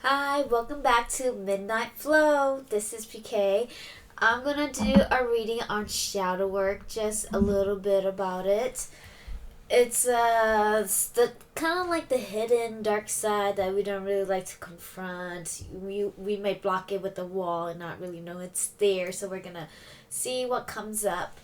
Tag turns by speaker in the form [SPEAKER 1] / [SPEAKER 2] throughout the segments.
[SPEAKER 1] Hi, welcome back to Midnight Flow. This is PK. I'm gonna do a reading on shadow work, just a little bit about it. It's the kind of like the hidden dark side that we don't really like to confront. We may block it with a wall and not really know it's there. So we're gonna see what comes up.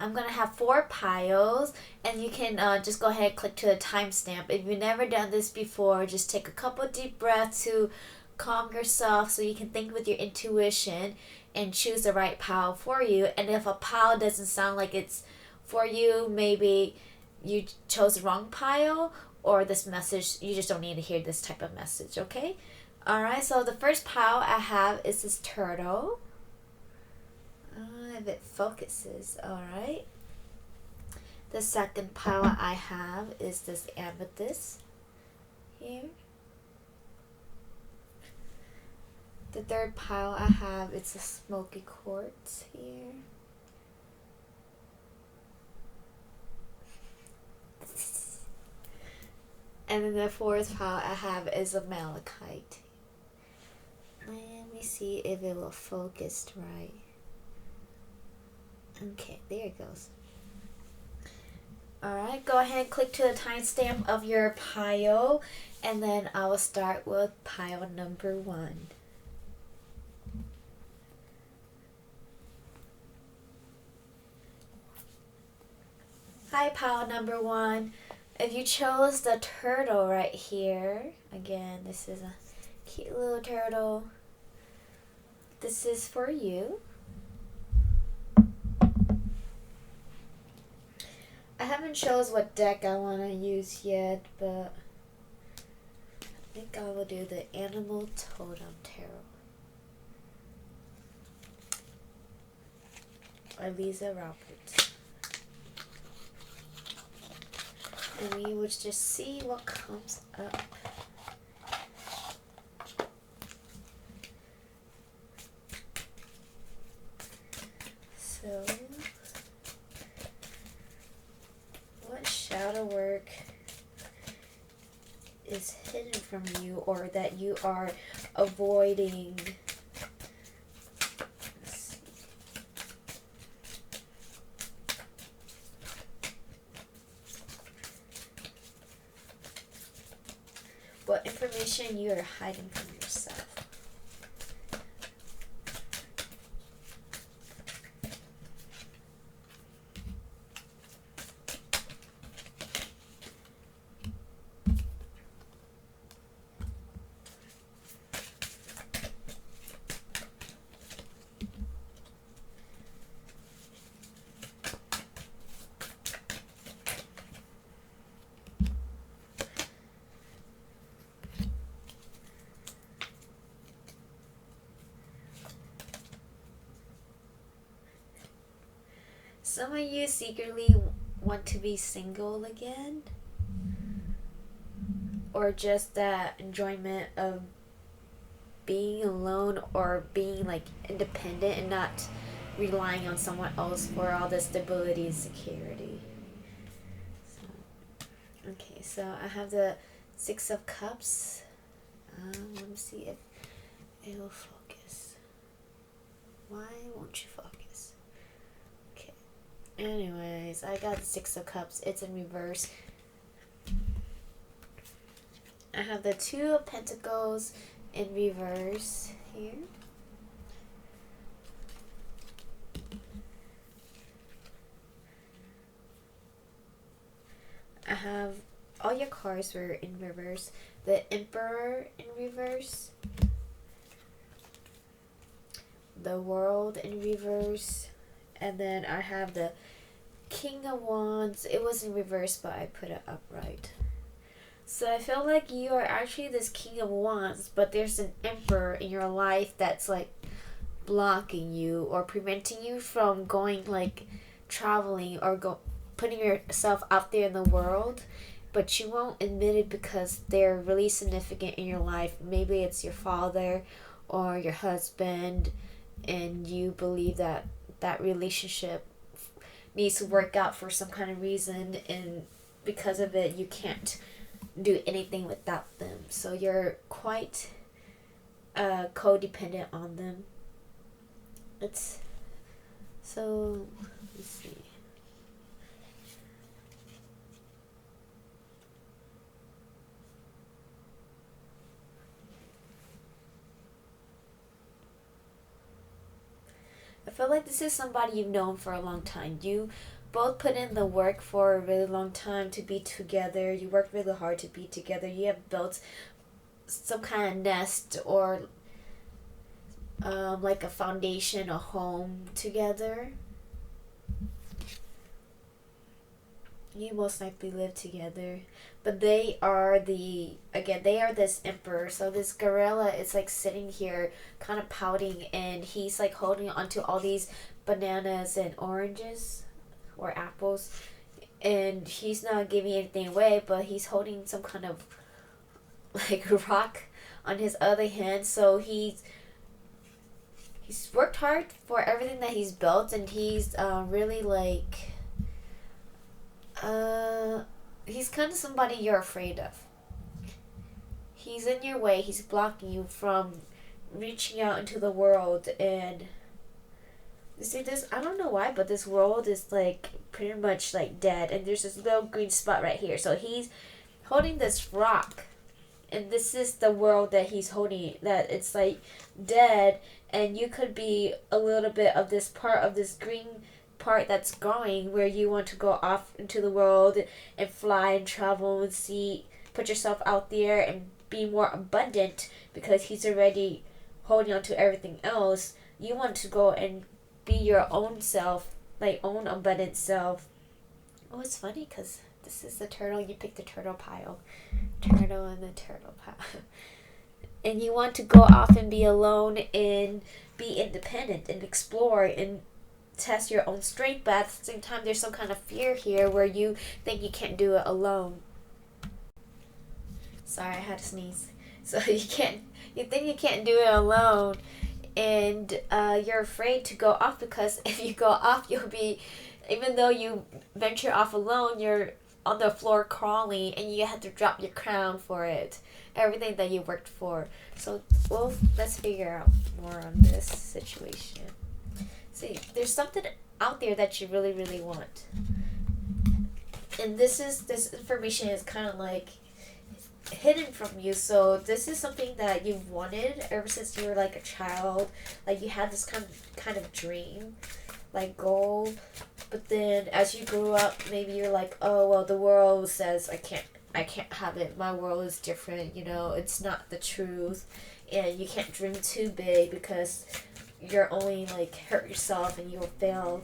[SPEAKER 1] I'm gonna have four piles, and you can just go ahead and click to the timestamp. If you've never done this before, just take a couple deep breaths to calm yourself so you can think with your intuition and choose the right pile for you. And if a pile doesn't sound like it's for you, maybe you chose the wrong pile, or this message, you just don't need to hear this type of message, okay? Alright, so the first pile I have is this turtle. If it focuses, alright. The second pile I have is this amethyst here. The third pile I have is a smoky quartz here. And then the fourth pile I have is a malachite. Let me see if it will focus right. Okay, there it goes. Alright, go ahead and click to the timestamp of your pile, and then I will start with pile number 1. Hi, pile number 1. If you chose the turtle right here, again, this is a cute little turtle. This is for you. I haven't chose what deck I want to use yet, but I think I will do the Animal Totem Tarot. Eliza Roberts. And we will just see what comes up. So, what shadow work is hidden from you, or that you are avoiding? What information you are hiding from yourself? Some of you secretly want to be single again, or just that enjoyment of being alone, or being like independent and not relying on someone else for all the stability and security. Okay, so I have the Six of Cups. Let me see if it will focus. Why won't you focus? Okay. Anyways, I got the Six of Cups. It's in reverse. I have the Two of Pentacles in reverse here. I have all your cards were in reverse. The Emperor in reverse. The World in reverse. And then I have the King of Wands. It was in reverse, but I put it upright. So I feel like you are actually this King of Wands, but there's an Emperor in your life that's like blocking you or preventing you from going, like traveling or putting yourself out there in the world, but you won't admit it because they're really significant in your life. Maybe it's your father or your husband, and you believe that that relationship needs to work out for some kind of reason, and because of it you can't do anything without them. So you're quite codependent on them. It's so, let's see. I feel like this is somebody you've known for a long time. You both put in the work for a really long time to be together. You worked really hard to be together. You have built some kind of nest or like a foundation, a home together. You most likely live together. But they are they are this emperor. So this gorilla is like sitting here kind of pouting, and he's like holding onto all these bananas and oranges or apples. And he's not giving anything away, but he's holding some kind of like rock on his other hand. So he's worked hard for everything that he's built, and he's really like he's kind of somebody you're afraid of. He's in your way. He's blocking you from reaching out into the world. And you see this, I don't know why, but this world is like pretty much like dead, and there's this little green spot right here. So he's holding this rock, and this is the world that he's holding, that it's like dead, and you could be a little bit of this part of this green part that's growing, where you want to go off into the world and fly and travel and see, put yourself out there and be more abundant, because he's already holding on to everything else. You want to go and be your own self, like own abundant self. Oh, it's funny because this is the turtle. You picked the turtle pile. Turtle and the turtle pile. And you want to go off and be alone and be independent and explore and test your own strength, but at the same time there's some kind of fear here where you think you can't do it alone. Sorry, I had to sneeze. So you think you can't do it alone, and you're afraid to go off, because if you go off, you'll be, even though you venture off alone, you're on the floor crawling, and you have to drop your crown for it, everything that you worked for. So, well, let's figure out more on this situation. See, there's something out there that you really, really want. And this information is kind of like hidden from you. So this is something that you've wanted ever since you were like a child. Like you had this kind of dream, like goal. But then as you grew up, maybe you're like, oh well, the world says I can't have it. My world is different. It's not the truth, and you can't dream too big because you're only like hurt yourself and you'll fail.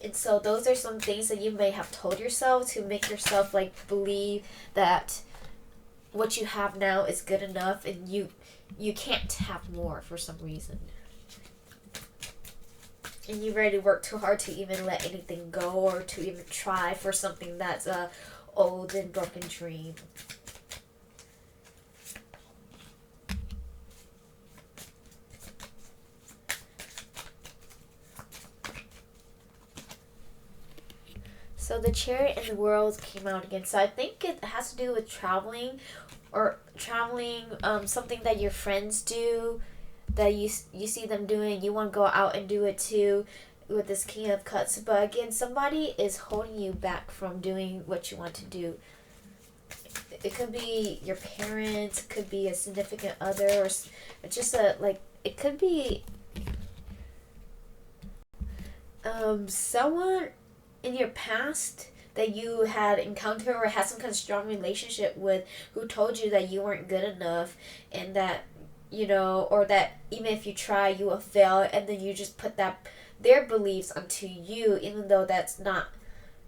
[SPEAKER 1] And so those are some things that you may have told yourself to make yourself like believe that what you have now is good enough, and you can't have more for some reason. And you've already worked too hard to even let anything go, or to even try for something that's a old and broken dream. So the Chariot and the World came out again. So I think it has to do with traveling, something that your friends do, that you see them doing. You want to go out and do it too, with this King of Cups. But again, somebody is holding you back from doing what you want to do. It could be your parents, it could be a significant other, or just it could be someone in your past that you had encountered or had some kind of strong relationship with, who told you that you weren't good enough, and that or that even if you try you will fail, and then you just put their beliefs onto you, even though that's not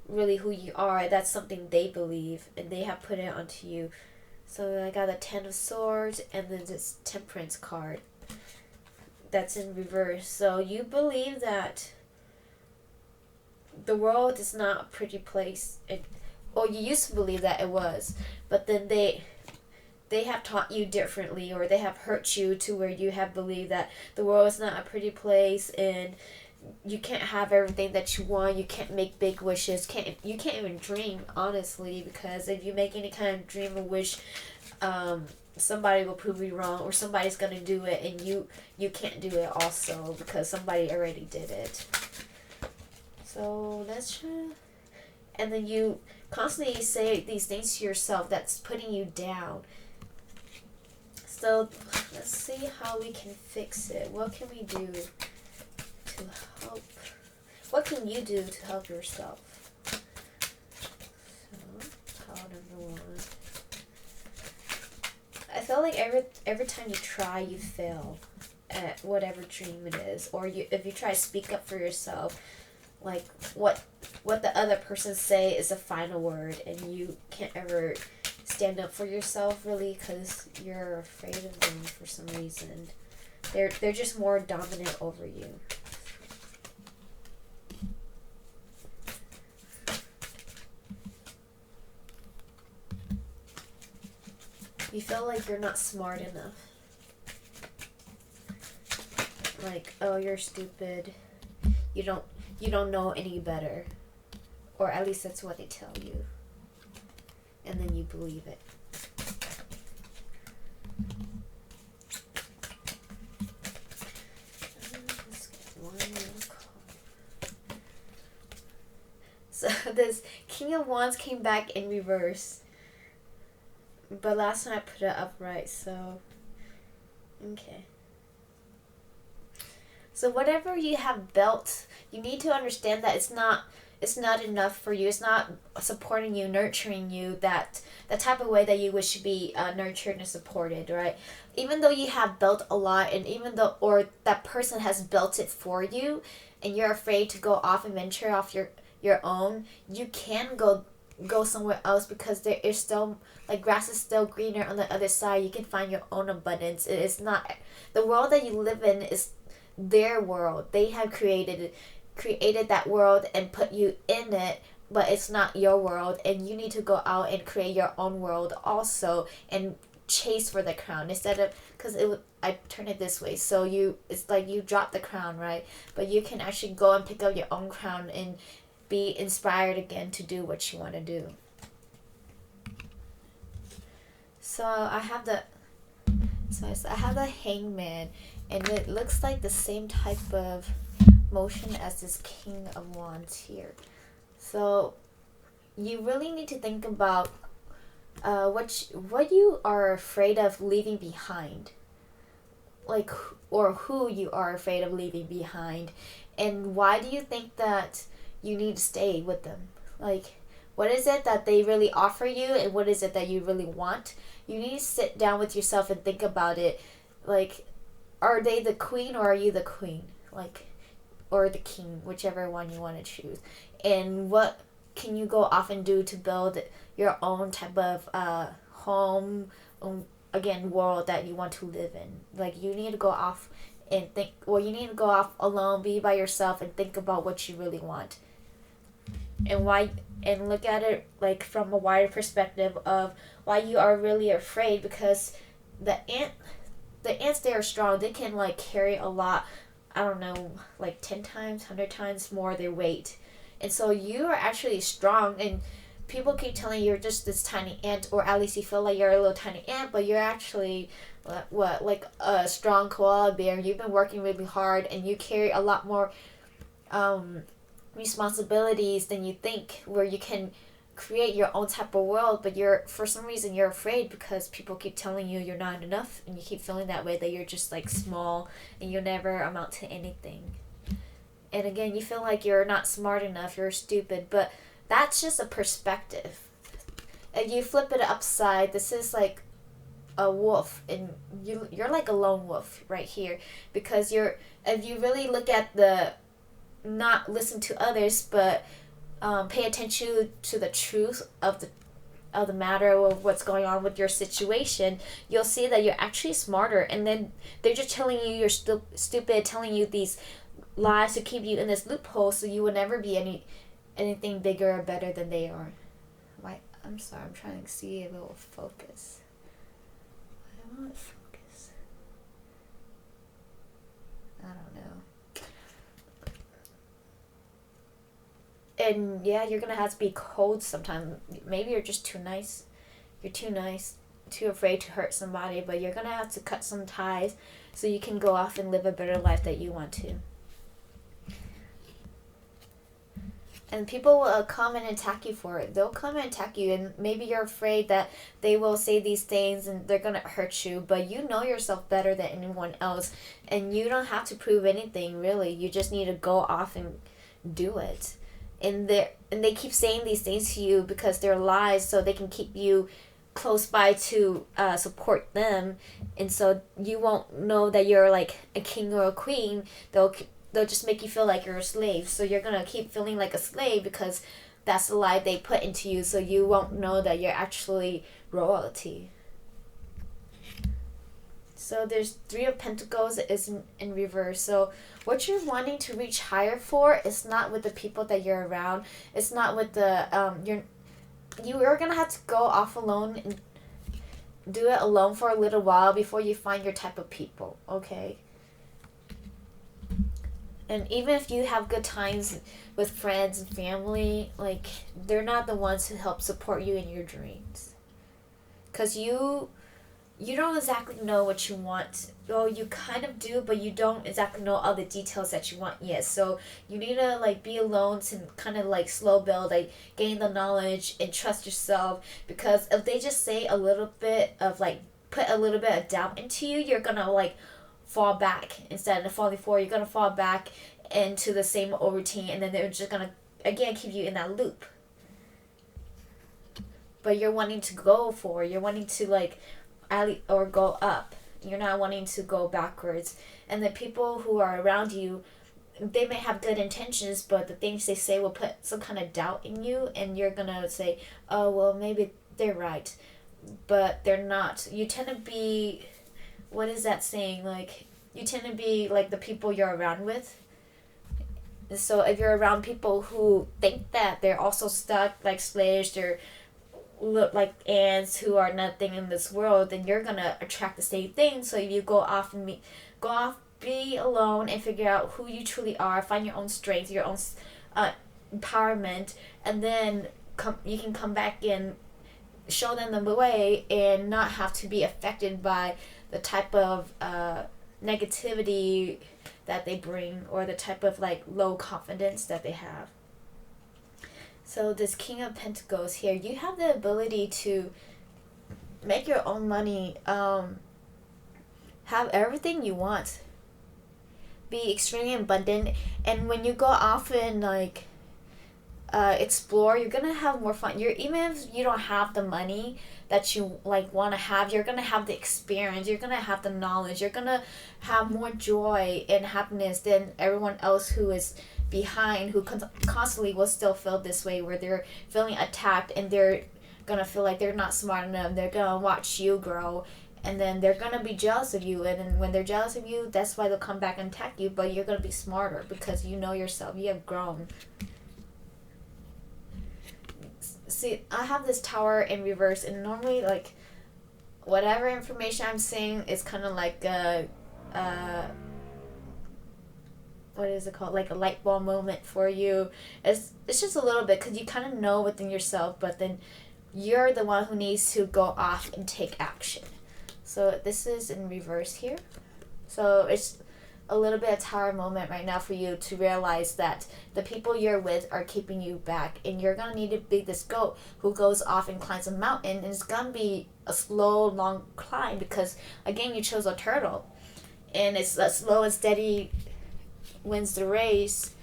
[SPEAKER 1] really who you are. That's something they believe, and they have put it onto you. So I got a 10 of Swords, and then this Temperance card that's in reverse. So you believe that the world is not a pretty place. Or you used to believe that it was, but then they have taught you differently, or they have hurt you to where you have believed that the world is not a pretty place, and you can't have everything that you want. You can't make big wishes. You can't even dream, honestly, because if you make any kind of dream or wish, somebody will prove you wrong, or somebody's gonna do it and you can't do it also because somebody already did it. So that's true. And then you constantly say these things to yourself that's putting you down. So let's see how we can fix it. What can we do to help? What can you do to help yourself? So, Child of the Wand. I feel like every time you try, you fail at whatever dream it is. Or if you try to speak up for yourself, like what the other person say is the final word, and you can't ever stand up for yourself really because you're afraid of them for some reason. They're just more dominant over you. You feel like you're not smart enough. Like, oh, you're stupid. You don't know any better. Or at least that's what they tell you. And then you believe it. Let's get one more card. So this King of Wands came back in reverse. But last time I put it upright, so okay. So whatever you have built, you need to understand that it's not enough for you. It's not supporting you, nurturing you, that the type of way that you wish to be nurtured and supported, right? Even though you have built a lot, and even though, or that person has built it for you, and you're afraid to go off and venture off your own, you can go somewhere else because there is still, like, grass is still greener on the other side. You can find your own abundance. It is not, the world that you live in is their world. They have created that world and put you in it, but it's not your world, and you need to go out and create your own world also and chase for the crown instead of, because I turn it this way, so it's like you drop the crown, right? But you can actually go and pick up your own crown and be inspired again to do what you want to do. So I have the Hangman, and it looks like the same type of motion as this King of Wands here. So you really need to think about what you are afraid of leaving behind, like, or who you are afraid of leaving behind, and why do you think that you need to stay with them? Like, what is it that they really offer you, and what is it that you really want? You need to sit down with yourself and think about it. Like, are they the queen, or are you the queen? Like, or the king, whichever one you want to choose. And what can you go off and do to build your own type of home, again, world that you want to live in? Like, you need to go off and think, or you need to go off alone, be by yourself, and think about what you really want. And why, and look at it like from a wider perspective of why you are really afraid, because the ants, they are strong. They can, like, carry a lot, I don't know, like 10 times, 100 times more their weight. And so you are actually strong, and people keep telling you you're just this tiny ant, or at least you feel like you're a little tiny ant, but you're actually like a strong koala bear. You've been working really hard, and you carry a lot more responsibilities than you think, where you can create your own type of world, but for some reason you're afraid because people keep telling you you're not enough, and you keep feeling that way, that you're just like small and you'll never amount to anything. And again, you feel like you're not smart enough, you're stupid, but that's just a perspective. If you flip it upside, this is like a wolf, and you're like a lone wolf right here, because if you really look at not listen to others, but pay attention to the truth of the matter of what's going on with your situation, you'll see that you're actually smarter, and then they're just telling you you're stupid, telling you these lies to keep you in this loophole, so you will never be anything bigger or better than they are. Why? I'm sorry, I'm trying to see if it will focus. I want focus. I don't know. And yeah, you're gonna have to be cold sometimes. Maybe you're just too nice. You're too nice. too afraid to hurt somebody, but you're gonna have to cut some ties so you can go off and live a better life that you want to. And people will come and attack you for it. They'll come and attack you, and maybe you're afraid that they will say these things and they're gonna hurt you, but you know yourself better than anyone else, and you don't have to prove anything really. You just need to go off and do it. And they keep saying these things to you because they're lies, so they can keep you close by to support them, and so you won't know that you're like a king or a queen. They'll just make you feel like you're a slave. So you're gonna keep feeling like a slave because that's the lie they put into you. So you won't know that you're actually royalty. So there's Three of Pentacles is in reverse. So what you're wanting to reach higher for is not with the people that you're around. It's not with the you are gonna have to go off alone and do it alone for a little while before you find your type of people. Okay. And even if you have good times with friends and family, like, they're not the ones who help support you in your dreams. Because you don't exactly know what you want. Well, you kind of do, but you don't exactly know all the details that you want yet. So you need to, like, be alone to kind of, like, slow build, like, gain the knowledge and trust yourself. Because if they just say a little bit of, like, put a little bit of doubt into you, you're gonna, like, fall back. Instead of falling forward, you're gonna fall back into the same old routine, and then they're just gonna again keep you in that loop. But you're wanting to go forward, you're wanting to like or go up, you're not wanting to go backwards. And the people who are around you, they may have good intentions, but the things they say will put some kind of doubt in you, and you're gonna say, oh well, maybe they're right, but they're not. You tend to be, what is that saying, like, you tend to be like the people you're around with. So if you're around people who think that they're also stuck like slaves, they're look like ants who are nothing in this world, then you're gonna attract the same thing. So you go off, be alone and figure out who you truly are, find your own strength, your own empowerment, and then you can come back and show them the way and not have to be affected by the type of negativity that they bring, or the type of like low confidence that they have. So this King of Pentacles here, you have the ability to make your own money, have everything you want, be extremely abundant, and when you go off and like explore, you're gonna have more fun. Even if you don't have the money that you like want to have, you're gonna have the experience, you're gonna have the knowledge, you're gonna have more joy and happiness than everyone else who is behind, who constantly will still feel this way, where they're feeling attacked and they're gonna feel like they're not smart enough. They're gonna watch you grow, and then they're gonna be jealous of you, and then when they're jealous of you, that's why they'll come back and attack you. But you're gonna be smarter because you know yourself, you have grown. See, I have this Tower in reverse, and normally, like, whatever information I'm saying is kind of like what is it called? Like a light bulb moment for you. It's just a little bit, because you kind of know within yourself, but then you're the one who needs to go off and take action. So this is in reverse here. So it's a little bit of Tower moment right now for you to realize that the people you're with are keeping you back, and you're gonna need to be this goat who goes off and climbs a mountain, and it's gonna be a slow, long climb because again you chose a turtle, and it's a slow and steady wins the race.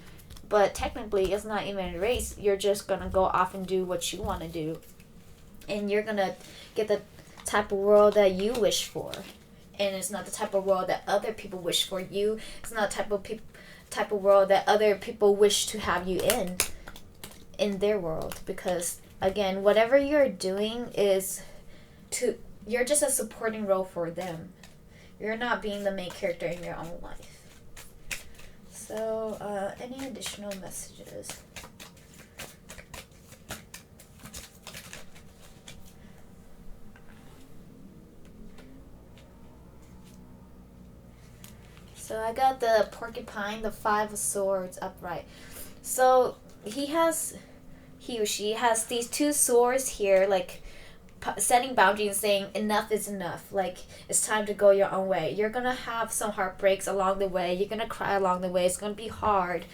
[SPEAKER 1] But technically it's not even a race. You're just gonna go off and do what you want to do, and you're gonna get the type of world that you wish for. And it's not the type of world that other people wish for you. It's not the type of world that other people wish to have you in their world. Because again, whatever you're doing you're just a supporting role for them. You're not being the main character in your own life. So any additional messages? So I got the porcupine, the Five of Swords upright. So he or she has these two swords here, like setting boundaries and saying enough is enough. Like, it's time to go your own way. You're gonna have some heartbreaks along the way. You're gonna cry along the way. It's gonna be hard,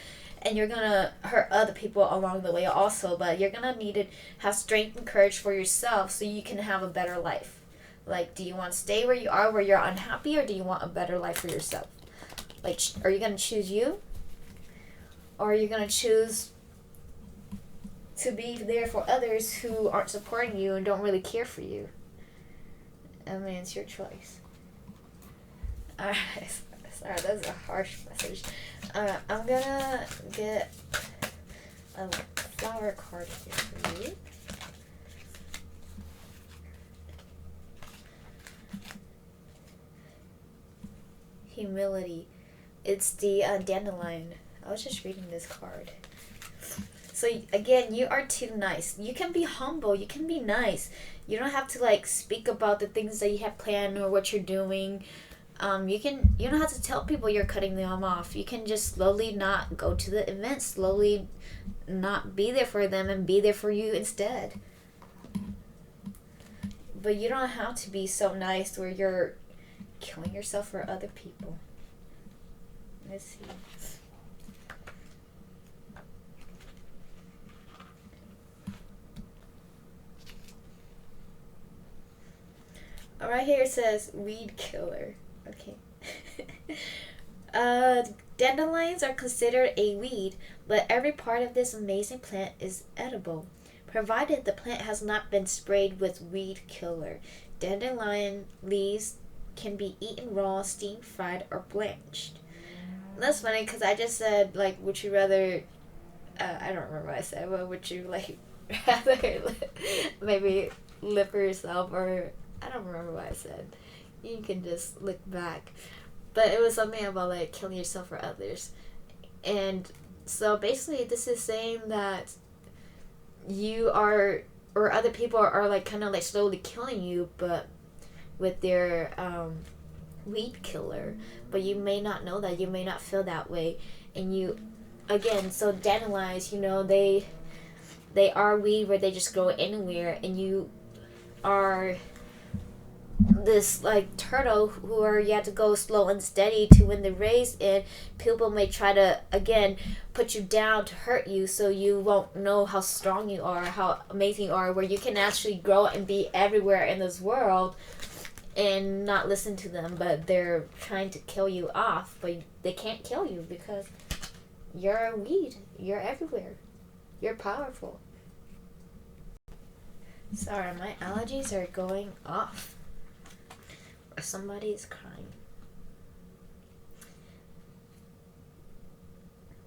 [SPEAKER 1] and you're gonna hurt other people along the way also. But you're gonna need to have strength and courage for yourself so you can have a better life. Like, do you want to stay where you are, where you're unhappy, or do you want a better life for yourself? Like, are you gonna choose you, or are you gonna choose to be there for others who aren't supporting you and don't really care for you? I mean, it's your choice. Alright, sorry, that's a harsh message. I'm gonna get a flower card here for you. Humility. It's the dandelion. I was just reading this card. So again, you are too nice. You can be humble. You can be nice. You don't have to like speak about the things that you have planned or what you're doing. You don't have to tell people you're cutting them off. You can just slowly not go to the event. Slowly not be there for them and be there for you instead. But you don't have to be so nice where you're killing yourself for other people. Let's see. Right here it says weed killer. Okay. Dandelions are considered a weed, but every part of this amazing plant is edible, provided the plant has not been sprayed with weed killer. Dandelion leaves can be eaten raw, steamed, fried, or blanched. That's funny because I just said, like, would you rather, I don't remember what I said, but would you, like, rather maybe lip yourself, or I don't remember what I said. You can just look back. But it was something about, like, killing yourself for others. And so basically this is saying that you are, or other people are like, kind of, like, slowly killing you, but with their weed killer. But you may not know that. You may not feel that way. And you, again, so dandelions, they are weed where they just grow anywhere. And you are this like turtle who you have to go slow and steady to win the race, and people may try to again put you down to hurt you, so you won't know how strong you are, how amazing you are, where you can actually grow and be everywhere in this world and not listen to them. But they're trying to kill you off, but they can't kill you because you're a weed. You're everywhere. You're powerful. Sorry, my allergies are going off. Somebody is crying.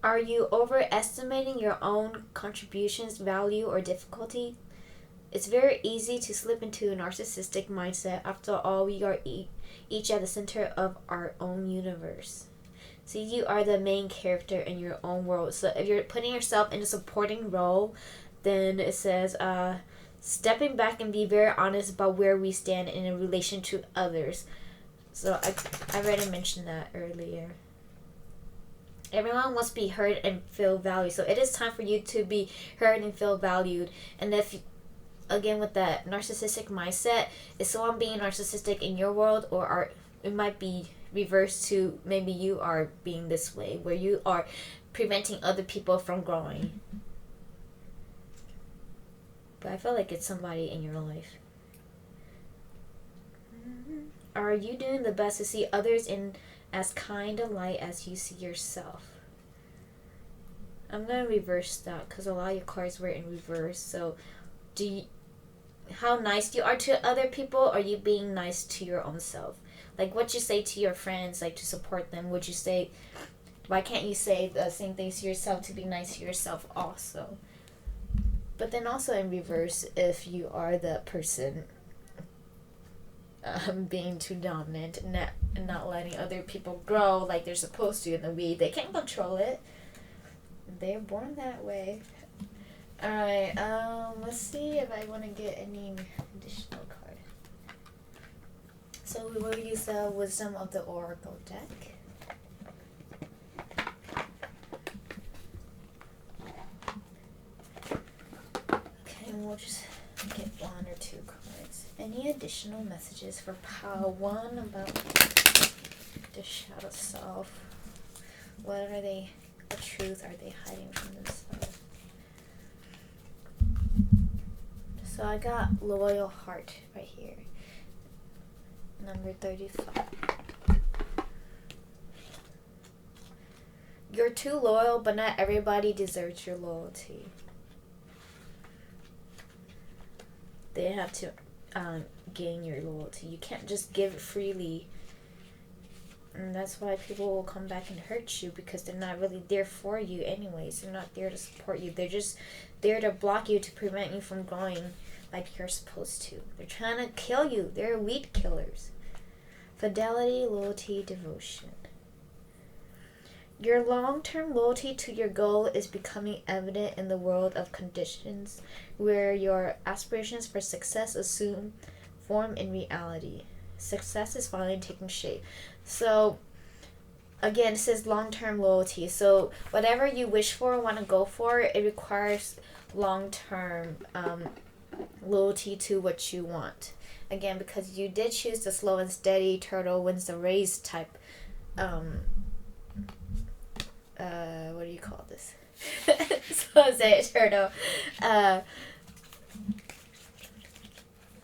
[SPEAKER 1] Are you overestimating your own contributions, value, or difficulty? It's very easy to slip into a narcissistic mindset. After all, we are each at the center of our own universe. So you are the main character in your own world. So if you're putting yourself in a supporting role, then it says, stepping back and be very honest about where we stand in relation to others. So I already mentioned that earlier. Everyone wants to be heard and feel valued. So it is time for you to be heard and feel valued. And if, again, with that narcissistic mindset, is someone being narcissistic in your world, or it might be reversed to maybe you are being this way, where you are preventing other people from growing. But I feel like it's somebody in your life. Are you doing the best to see others in as kind a light as you see yourself? I'm going to reverse that because a lot of your cards were in reverse. So how nice you are to other people, or are you being nice to your own self? Like, what you say to your friends, like, to support them, would you say, why can't you say the same things to yourself to be nice to yourself also? But then also in reverse, if you are the person being too dominant and not letting other people grow like they're supposed to in the weed, they can't control it. They're born that way. Alright, let's see if I want to get any additional card. So we will use the Wisdom of the Oracle deck. Okay, and we'll just get one or two cards. Any additional messages for Pile 1 about the shadow self? What truth are they hiding from themselves? So I got loyal heart right here. Number 35. You're too loyal, but not everybody deserves your loyalty. They have to gain your loyalty. You can't just give it freely. And that's why people will come back and hurt you, because they're not really there for you anyways. They're not there to support you. They're just there to block you, to prevent you from growing like you're supposed to. They're trying to kill you. They're weed killers. Fidelity, loyalty, devotion. Your long-term loyalty to your goal is becoming evident in the world of conditions where your aspirations for success assume form in reality. Success is finally taking shape. So, again, it says long-term loyalty. So, whatever you wish for, want to go for, it requires long-term loyalty to what you want. Again, because you did choose the slow and steady turtle wins the race type what do you call this? So say it, turtle.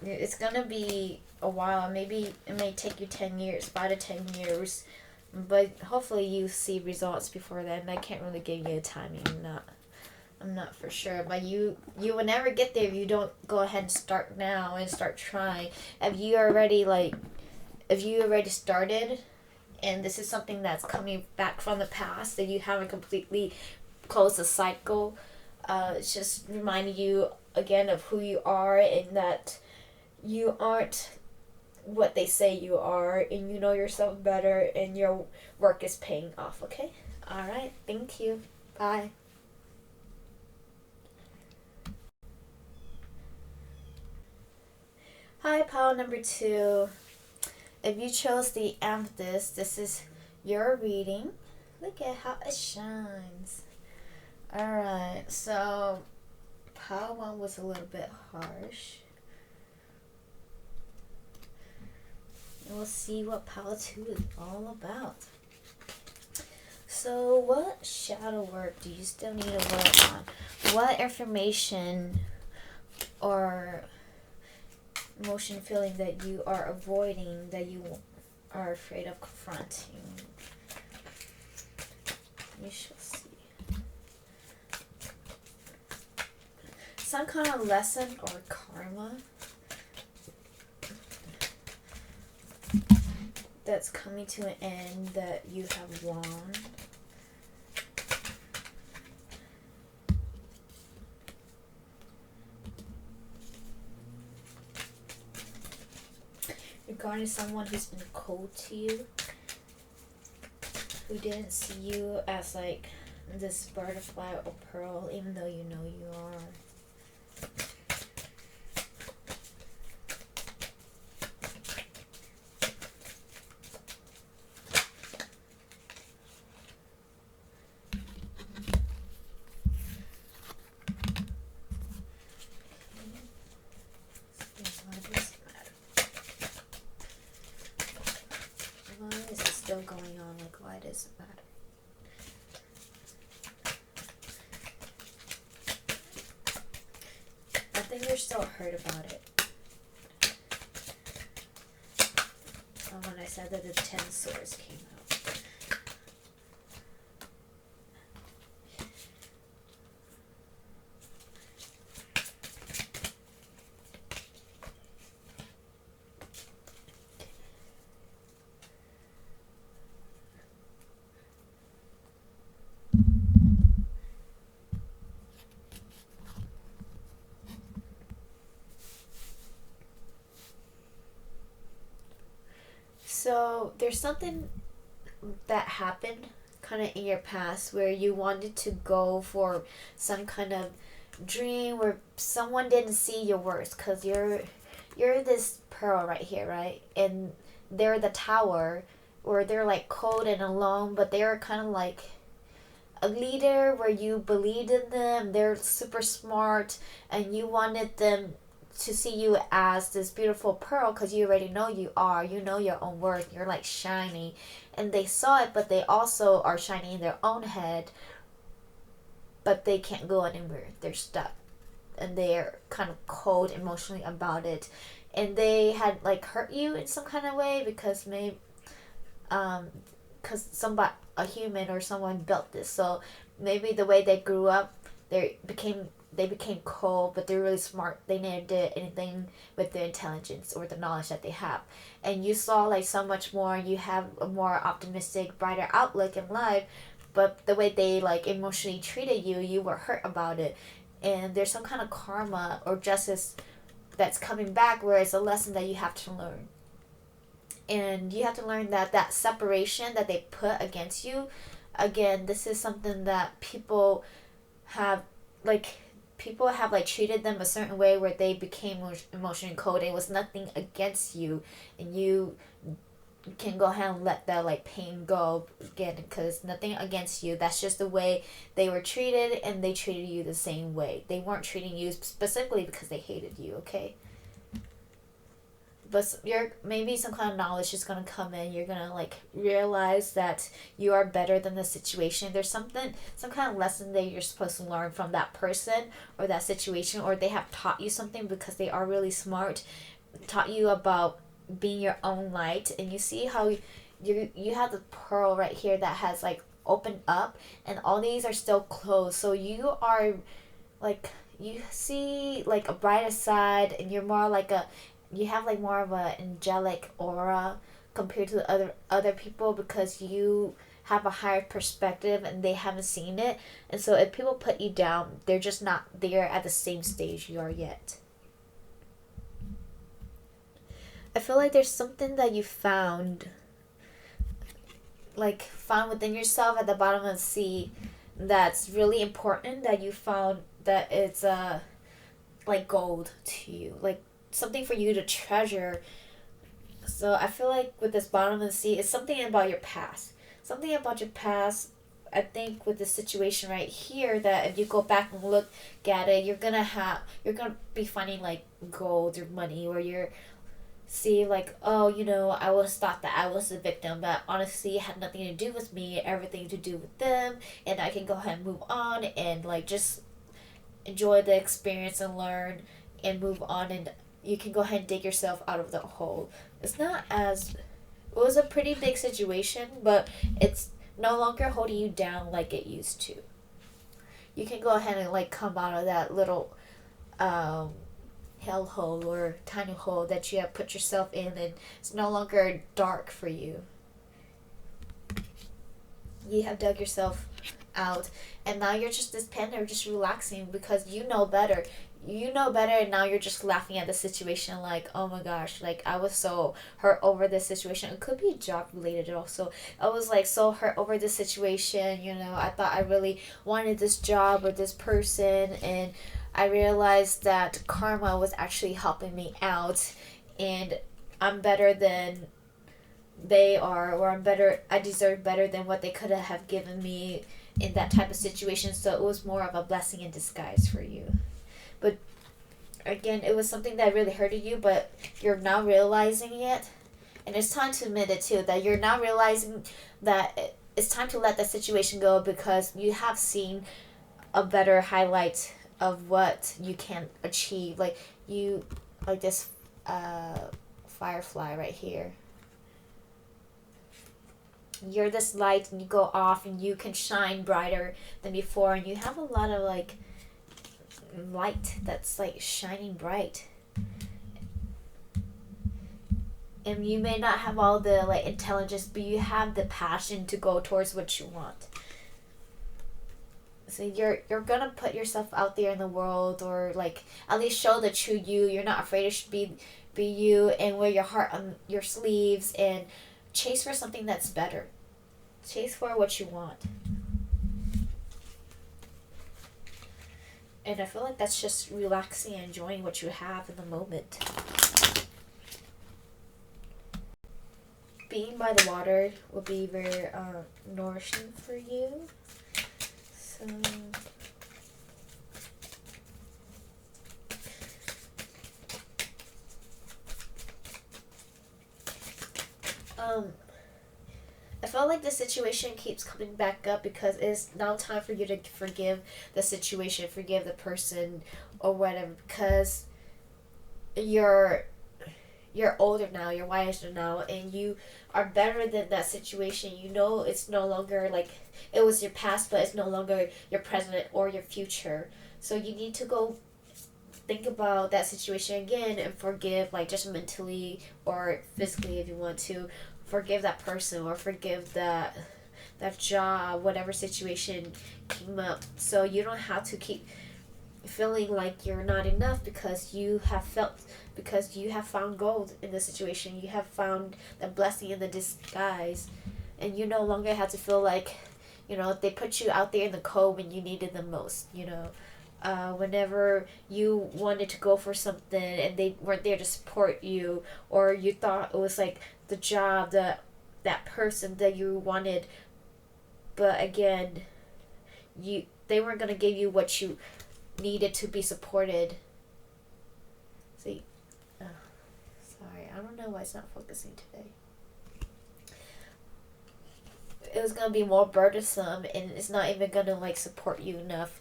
[SPEAKER 1] It's gonna be a while. Maybe it may take you 10 years, 5 to 10 years, but hopefully you see results before then. I can't really give you a timing. I'm not for sure, but you will never get there if you don't go ahead and start now and start trying. If you already started, and this is something that's coming back from the past, that you haven't completely closed the cycle, it's just reminding you again of who you are, and that you aren't what they say you are, and you know yourself better, and your work is paying off. Okay? Alright, thank you. Bye. Hi, pile number 2. If you chose the amethyst, this is your reading. Look at how it shines. Alright, so pile 1 was a little bit harsh. And we'll see what pile 2 is all about. So what shadow work do you still need to work on? What information or emotion, feeling that you are avoiding, that you are afraid of confronting? You shall see. Some kind of lesson or karma that's coming to an end that you have won. Regarding someone who's been cold to you, who didn't see you as like this butterfly or pearl, even though you know you are. Still going on, like, why does it matter? I think you're still hurt about it. When I said that the 10 swords came out. So there's something that happened kind of in your past where you wanted to go for some kind of dream where someone didn't see your worth, because you're this pearl right here, right? And they're the tower where they're like cold and alone, but they're kind of like a leader where you believed in them. They're super smart and you wanted them to see you as this beautiful pearl because you already know you know your own worth, you're like shiny, and they saw it, but they also are shiny in their own head, but they can't go anywhere, they're stuck, and they're kind of cold emotionally about it, and they had like hurt you in some kind of way because maybe because somebody, a human or someone built this, so maybe the way they grew up, they became cold, but they're really smart. They never did anything with their intelligence or the knowledge that they have. And you saw like so much more. You have a more optimistic, brighter outlook in life, but the way they like emotionally treated you, you were hurt about it. And there's some kind of karma or justice that's coming back, where it's a lesson that you have to learn. And you have to learn that that separation that they put against you, again, this is something that have like people have like treated them a certain way where they became emotionally cold. It was nothing against you, and you can go ahead and let that like pain go again, because nothing against you. That's just the way they were treated, and they treated you the same way. They weren't treating you specifically because they hated you, okay? But maybe some kind of knowledge is gonna come in. You're gonna like realize that you are better than the situation. There's some kind of lesson that you're supposed to learn from that person or that situation, or they have taught you something because they are really smart, taught you about being your own light. And you see how you have the pearl right here that has like opened up, and all these are still closed. So you are like, you see like a brighter side, and you're more like you have like more of a angelic aura compared to the other people, because you have a higher perspective and they haven't seen it. And so if people put you down, they're just not there at the same stage you are yet. I feel like there's something that you found within yourself at the bottom of the sea that's really important, that you found that it's like gold to you, like something for you to treasure. So I feel like with this bottom of the sea, it's something about your past. Something about your past, I think with this situation right here, that if you go back and look at it, you're gonna be finding like gold or money, or you're see like, oh, I was thought that I was the victim, but honestly it had nothing to do with me, everything to do with them, and I can go ahead and move on and like just enjoy the experience and learn and move on, and you can go ahead and dig yourself out of the hole. It was a pretty big situation, but it's no longer holding you down like it used to. You can go ahead and like come out of that little hell hole or tiny hole that you have put yourself in, and it's no longer dark for you. You have dug yourself out, and now you're just this panda, just relaxing because you know better. And now you're just laughing at the situation like, oh my gosh, like I was so hurt over this situation. It could be job related also. I was like so hurt over this situation, I thought I really wanted this job or this person, and I realized that karma was actually helping me out, and I'm better than they are, or I deserve better than what they could have given me in that type of situation. So it was more of a blessing in disguise for you. But again, it was something that really hurted you, but you're now realizing it. And it's time to admit it too, that you're now realizing that it's time to let that situation go, because you have seen a better highlight of what you can achieve. Like this firefly right here. You're this light, and you go off and you can shine brighter than before, and you have a lot of like light that's like shining bright, and you may not have all the like intelligence, but you have the passion to go towards what you want. So you're gonna put yourself out there in the world, or like at least show the true you. You're not afraid to be you, and wear your heart on your sleeves, and chase for something that's better. Chase for what you want. And I feel like that's just relaxing and enjoying what you have in the moment. Being by the water will be very nourishing for you. So I felt like the situation keeps coming back up because it's now time for you to forgive the situation, forgive the person or whatever, because you're you're older now, you're wiser now, and you are better than that situation. You know it's no longer like it was your past, but it's no longer your present or your future. So you need to go think about that situation again and forgive, like just mentally or physically if you want to. Forgive that person or forgive that job, whatever situation came up. So you don't have to keep feeling like you're not enough because you have found gold in the situation. You have found the blessing in the disguise, and you no longer have to feel like, they put you out there in the cold when you needed them most. Whenever you wanted to go for something and they weren't there to support you, or you thought it was like the job, that person that you wanted, but again, they weren't gonna give you what you needed to be supported. See, sorry, I don't know why it's not focusing today. It was gonna be more burdensome, and it's not even gonna like support you enough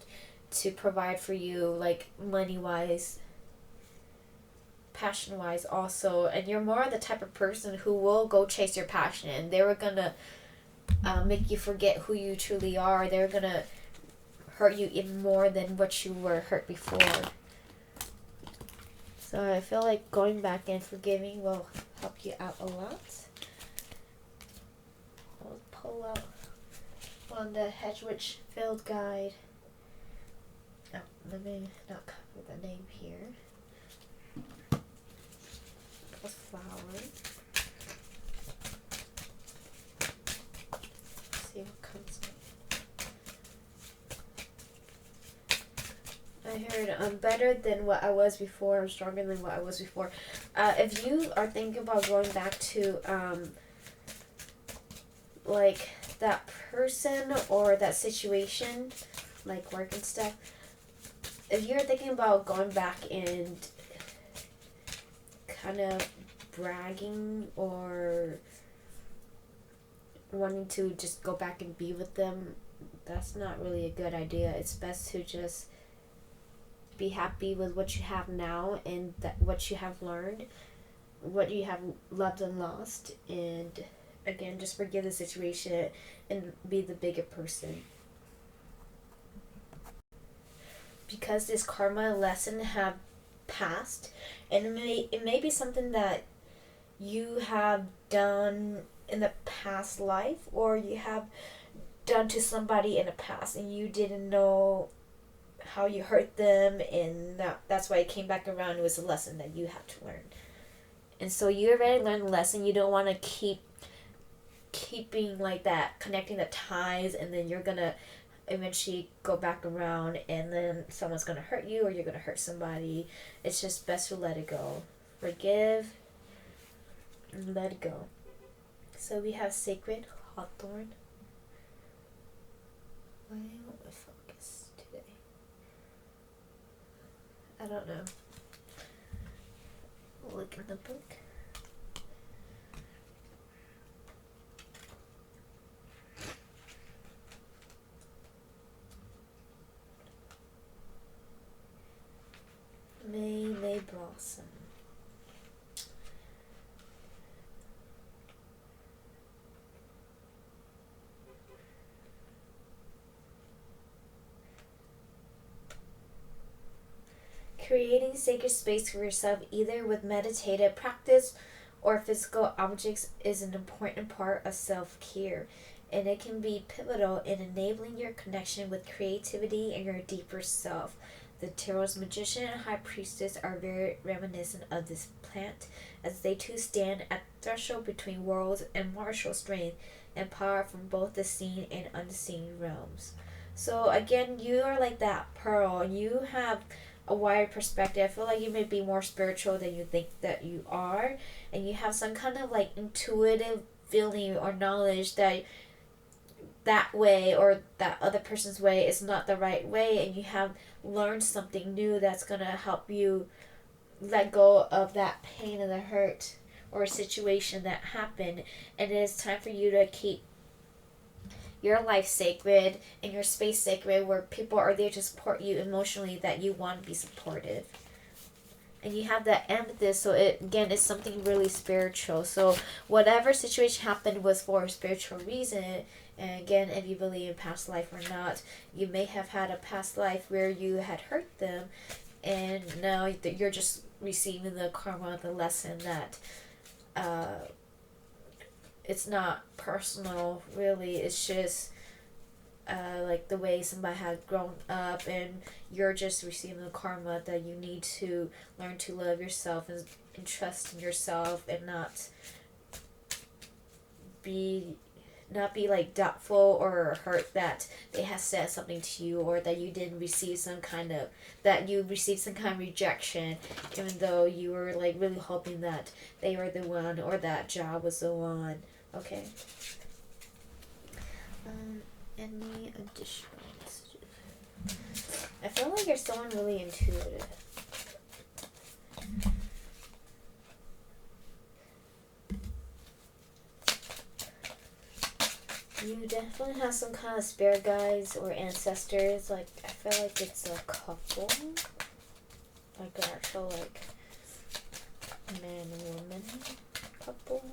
[SPEAKER 1] to provide for you, like money wise, passion wise also. And you're more the type of person who will go chase your passion, and they were gonna make you forget who you truly are. They're gonna hurt you even more than what you were hurt before. So I feel like going back and forgiving will help you out a lot. I'll pull out on the Hedwig Field Guide. Oh, let me not cover the name here. A flower. Let's see what comes up. I heard I'm better than what I was before. I'm stronger than what I was before. If you are thinking about going back to like that person or that situation, like work and stuff, if you're thinking about going back and kind of bragging or wanting to just go back and be with them, that's not really a good idea. It's best to just be happy with what you have now and what you have learned, what you have loved and lost, and again, just forgive the situation and be the bigger person. Because this karma lesson have passed, and it may be something that you have done in the past life, or you have done to somebody in the past and you didn't know how you hurt them, and that's why it came back around. It was a lesson that you have to learn, and so you already learned the lesson. You don't want to keeping like that, connecting the ties, and then you're gonna eventually go back around and then someone's gonna hurt you or you're gonna hurt somebody. It's just best to let it go. Forgive and let it go. So we have Sacred Hawthorn. Why won't I focus today? I don't know. Look in the book. May blossom. Creating sacred space for yourself, either with meditative practice or physical objects, is an important part of self-care, and it can be pivotal in enabling your connection with creativity and your deeper self. The Tarot's Magician and High Priestess are very reminiscent of this plant, as they too stand at the threshold between worlds and marshal strength and power from both the seen and unseen realms. So again, you are like that pearl. You have a wide perspective. I feel like you may be more spiritual than you think that you are, and you have some kind of like intuitive feeling or knowledge that way or that other person's way is not the right way, and you have learned something new that's gonna help you let go of that pain and the hurt or a situation that happened, and it is time for you to keep your life sacred and your space sacred, where people are there to support you emotionally, that you want to be supported. And you have that amethyst, so it again is something really spiritual. So whatever situation happened was for a spiritual reason. And again, if you believe in past life or not, you may have had a past life where you had hurt them, and now you're just receiving the karma, the lesson that it's not personal, really. It's just like the way somebody had grown up, and you're just receiving the karma that you need to learn to love yourself and trust in yourself, and not be like doubtful or hurt that they have said something to you, or that you didn't receive some kind of rejection, even though you were like really hoping that they were the one, or that job was the one. Okay. Any additional messages? I feel like you're someone really intuitive. You definitely have some kind of spirit guides or ancestors. Like, I feel like it's a couple. Like an actual, like, man and woman couple.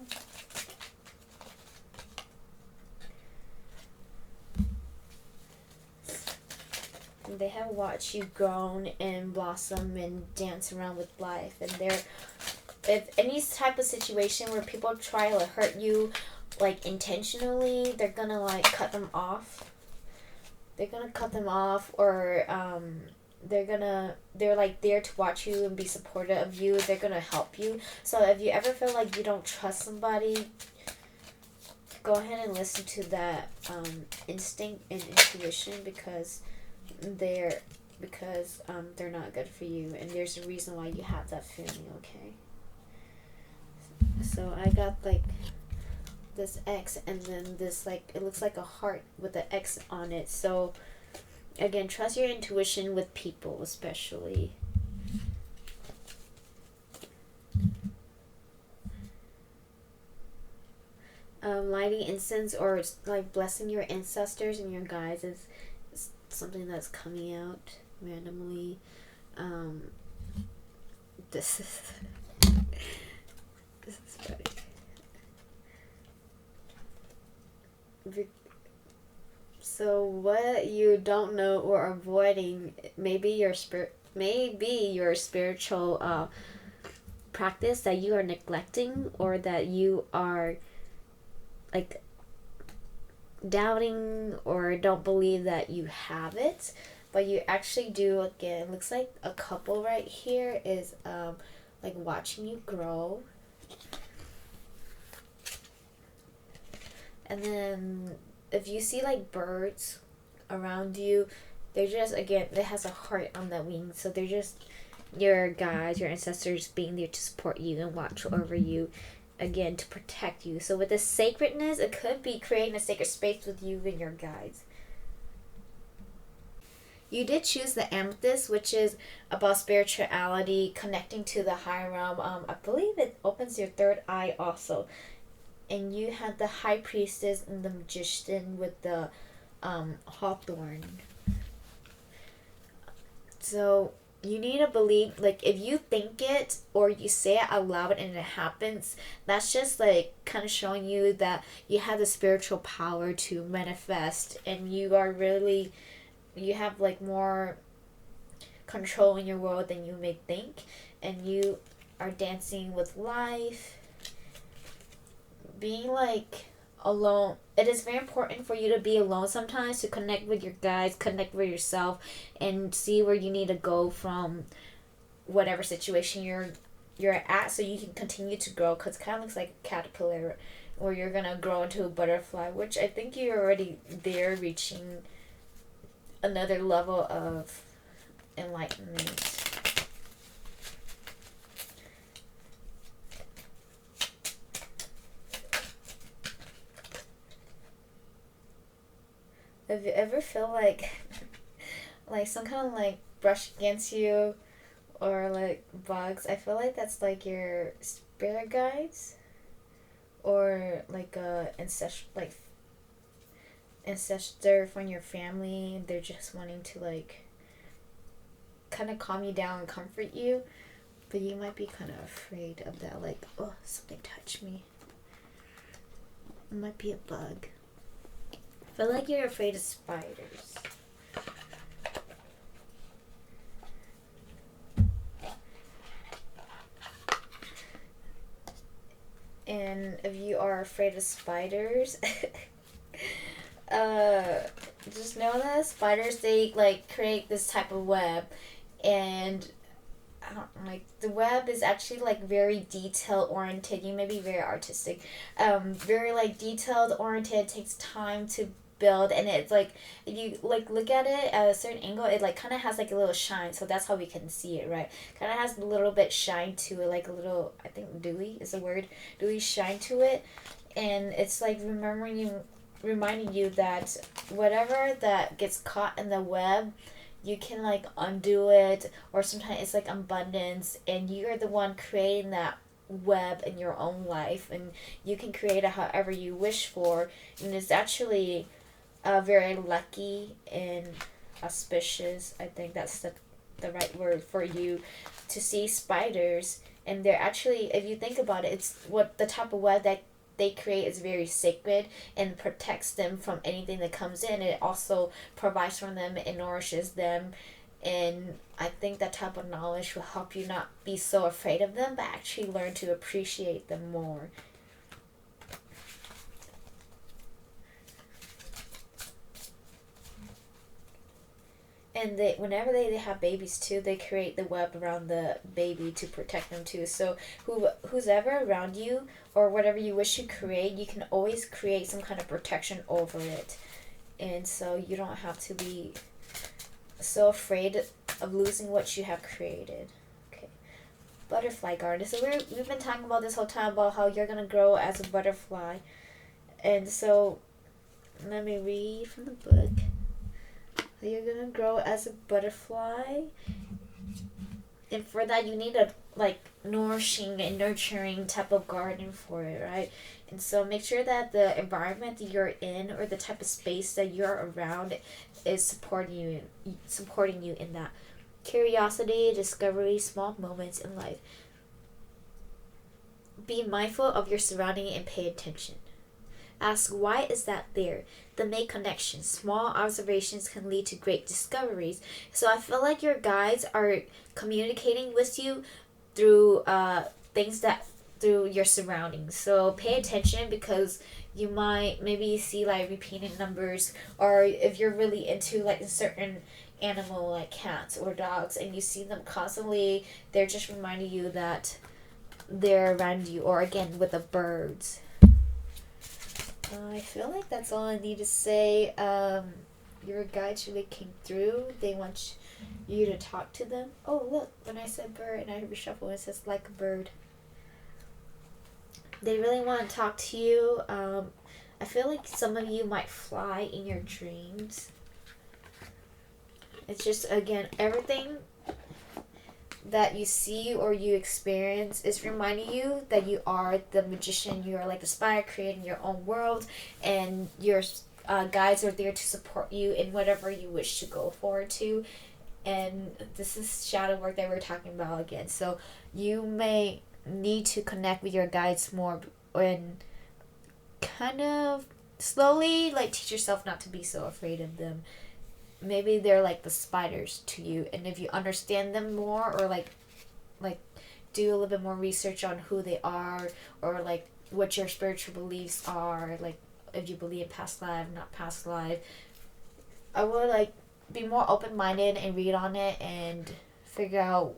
[SPEAKER 1] They have watched you grown and blossom and dance around with life. And if any type of situation where people try to hurt you, like intentionally, they're gonna like cut them off. They're gonna cut them off, or they're like there to watch you and be supportive of you. They're gonna help you. So if you ever feel like you don't trust somebody, go ahead and listen to that instinct and intuition, because they're not good for you, and there's a reason why you have that feeling. Okay, so I got like this X, and then this, like, it looks like a heart with an X on it. So again, trust your intuition with people, especially. Lighting incense or like blessing your ancestors and your guides is something that's coming out randomly. This is this is funny. So what you don't know or avoiding, maybe your spiritual practice that you are neglecting, or that you are like doubting or don't believe that you have it, but you actually do. Again, it looks like a couple right here is like watching you grow. And then if you see like birds around you, they're just, again, it has a heart on the wing, so they're just your guides, your ancestors being there to support you and watch over you, again, to protect you. So with the sacredness, it could be creating a sacred space with you and your guides. You did choose the amethyst, which is about spirituality, connecting to the higher realm. I believe it opens your third eye also. And you had the high priestess and the magician with the hawthorn. So you need to believe, like, if you think it or you say it out loud and it happens, that's just like kind of showing you that you have the spiritual power to manifest, and you have like more control in your world than you may think, and you are dancing with life. Being like alone, it is very important for you to be alone sometimes, to connect with your guides, connect with yourself, and see where you need to go from whatever situation you're at, so you can continue to grow, because it kind of looks like a caterpillar, or you're gonna grow into a butterfly, which I think you're already there, reaching another level of enlightenment. If you ever feel like some kind of brush against you, or like bugs, I feel like that's like your bear guides, or like a ancestor from your family. They're just wanting to like kind of calm you down and comfort you, but you might be kind of afraid of that, like, oh, something touched me. It might be a bug. I feel like you're afraid of spiders. And if you are afraid of spiders, just know that spiders, they like create this type of web, and I don't like, the web is actually like very detail oriented. You may be very artistic, very like detailed oriented. It takes time to build, and it's like if you like look at it at a certain angle, it like kind of has like a little shine. So that's how we can see it, right? Kind of has a little bit shine to it, like a little, I think dewy is the word, dewy shine to it, and it's like reminding you that whatever that gets caught in the web, you can like undo it, or sometimes it's like abundance, and you're the one creating that web in your own life, and you can create it however you wish for, and it's actually very lucky and auspicious. I think that's the right word for you to see spiders, and they're actually, if you think about it, it's what the type of web that they create is very sacred and protects them from anything that comes in. It also provides for them and nourishes them. And I think that type of knowledge will help you not be so afraid of them, but actually learn to appreciate them more. And whenever they have babies too, they create the web around the baby to protect them too. So who's ever around you, or whatever you wish to create, you can always create some kind of protection over it. And so you don't have to be so afraid of losing what you have created. Okay. Butterfly garden. So we've been talking about this whole time about how you're going to grow as a butterfly. And so let me read from the book. You're gonna grow as a butterfly, and for that you need a like nourishing and nurturing type of garden for it, right? And so make sure that the environment that you're in, or the type of space that you're around, is supporting you in that. Curiosity, discovery, small moments in life. Be mindful of your surrounding and pay attention. Ask, why is that there? Then make connections. Small observations can lead to great discoveries. So I feel like your guides are communicating with you through through your surroundings. So pay attention, because you might maybe see like repeated numbers, or if you're really into like a certain animal like cats or dogs and you see them constantly, they're just reminding you that they're around you. Or again with the birds. I feel like that's all I need to say. Your guides really came through. They want you to talk to them. Oh, look, when I said bird and I reshuffle, it says like a bird. They really want to talk to you. I feel like some of you might fly in your dreams. It's just, again, everything that you see or you experience is reminding you that you are the magician. You are like the spy, creating your own world, and your guides are there to support you in whatever you wish to go forward to. And this is shadow work that we're talking about again. So you may need to connect with your guides more, and kind of slowly like teach yourself not to be so afraid of them. Maybe they're like the spiders to you, and if you understand them more, or like do a little bit more research on who they are, or like what your spiritual beliefs are, like if you believe in past life, not past life, I would like be more open-minded and read on it and figure out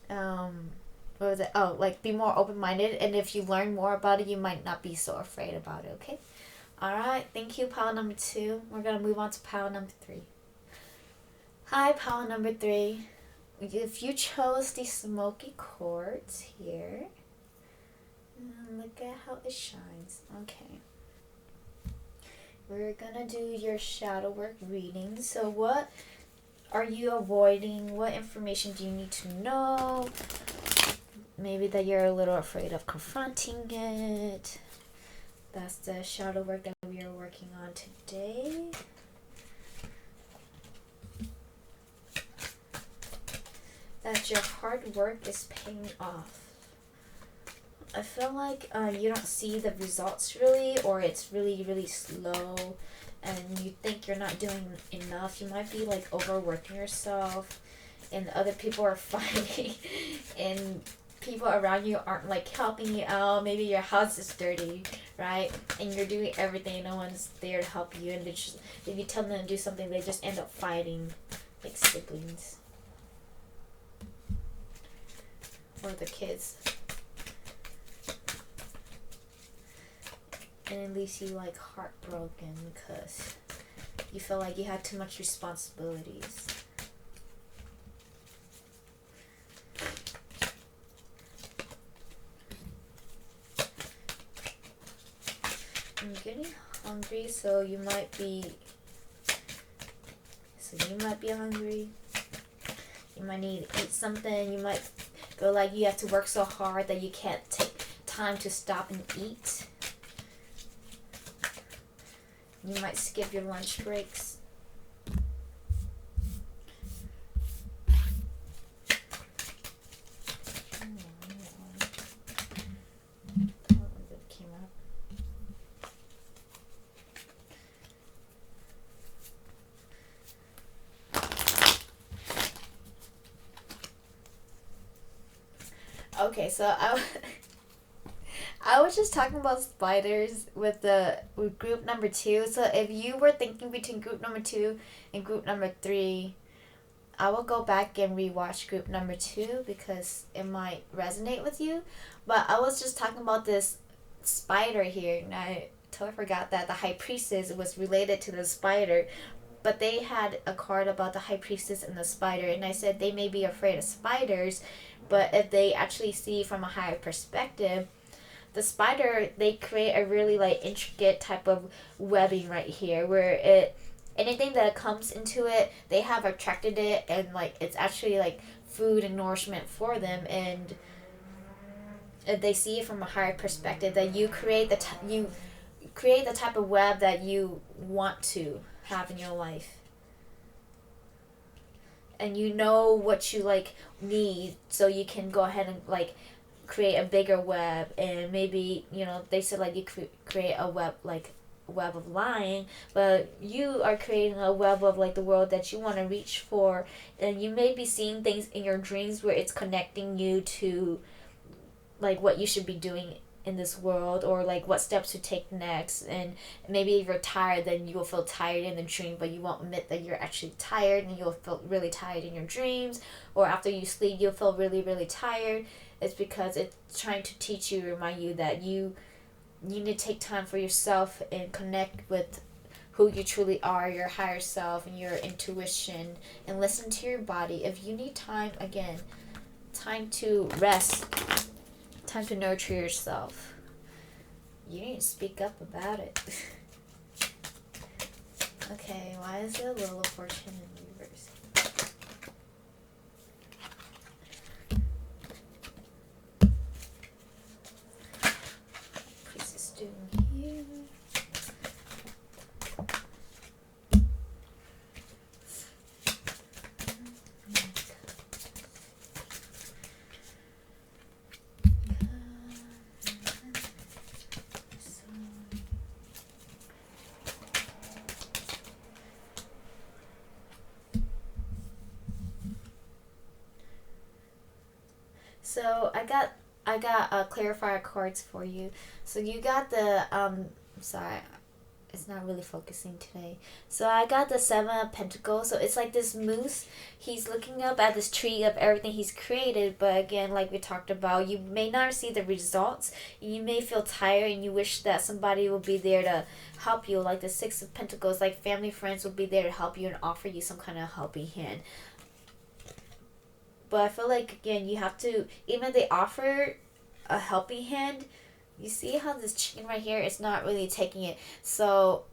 [SPEAKER 1] what was it? Oh, like be more open-minded, and if you learn more about it, you might not be so afraid about it. Okay. Alright, thank you, pile number 2. We're going to move on to pile number 3. Hi, pile number 3. If you chose the smoky quartz here, look at how it shines. Okay. We're going to do your shadow work reading. So what are you avoiding? What information do you need to know? maybe that you're a little afraid of confronting it. That's the shadow work that we are working on today. That your hard work is paying off. I feel like you don't see the results really, or it's really, really slow, and you think you're not doing enough. You might be like overworking yourself, and other people are fighting, and people around you aren't like helping you out. Maybe your house is dirty, right? And you're doing everything. No one's there to help you, and just, if you tell them to do something, they just end up fighting, like siblings or the kids. And it leaves you like heartbroken because you feel like you had too much responsibilities. I'm getting hungry, so you might be hungry. You might need to eat something. You might feel like you have to work so hard that you can't take time to stop and eat. You might skip your lunch breaks. Okay, so I was just talking about spiders with group number 2. So if you were thinking between group number 2 and group number 3, I will go back and rewatch group number 2 because it might resonate with you. But I was just talking about this spider here, and I totally forgot that the high priestess was related to the spider. But they had a card about the high priestess and the spider, and I said they may be afraid of spiders, but if they actually see from a higher perspective, the spider, they create a really like intricate type of webbing right here where anything that comes into it, they have attracted it, and like it's actually like food and nourishment for them. And if they see it from a higher perspective, that you create the type of web that you want to have in your life, and you know what you like need, so you can go ahead and like create a bigger web. And maybe they said like you create a web, like web of lying, but you are creating a web of like the world that you want to reach for. And you may be seeing things in your dreams where it's connecting you to like what you should be doing in this world, or like what steps to take next. And maybe if you're tired, then you will feel tired in the dream, but you won't admit that you're actually tired, and you'll feel really tired in your dreams. Or after you sleep, you'll feel really, really tired. It's because it's trying to teach you, remind you that you need to take time for yourself and connect with who you truly are, your higher self and your intuition, and listen to your body. If you need time, again, time to rest, time to nurture yourself, you need to speak up about it. Okay, why is the Wheel of Fortune in reverse? Priestess doing here. So I got clarifier cards for you. So you got the sorry, it's not really focusing today. So I got the 7 of Pentacles. So it's like this moose. He's looking up at this tree of everything he's created. But again, like we talked about, you may not see the results. You may feel tired and you wish that somebody will be there to help you. Like the 6 of Pentacles, like family, friends will be there to help you and offer you some kind of helping hand. But I feel like, again, you have to, even if they offer a helping hand, you see how this chicken right here is not really taking it. So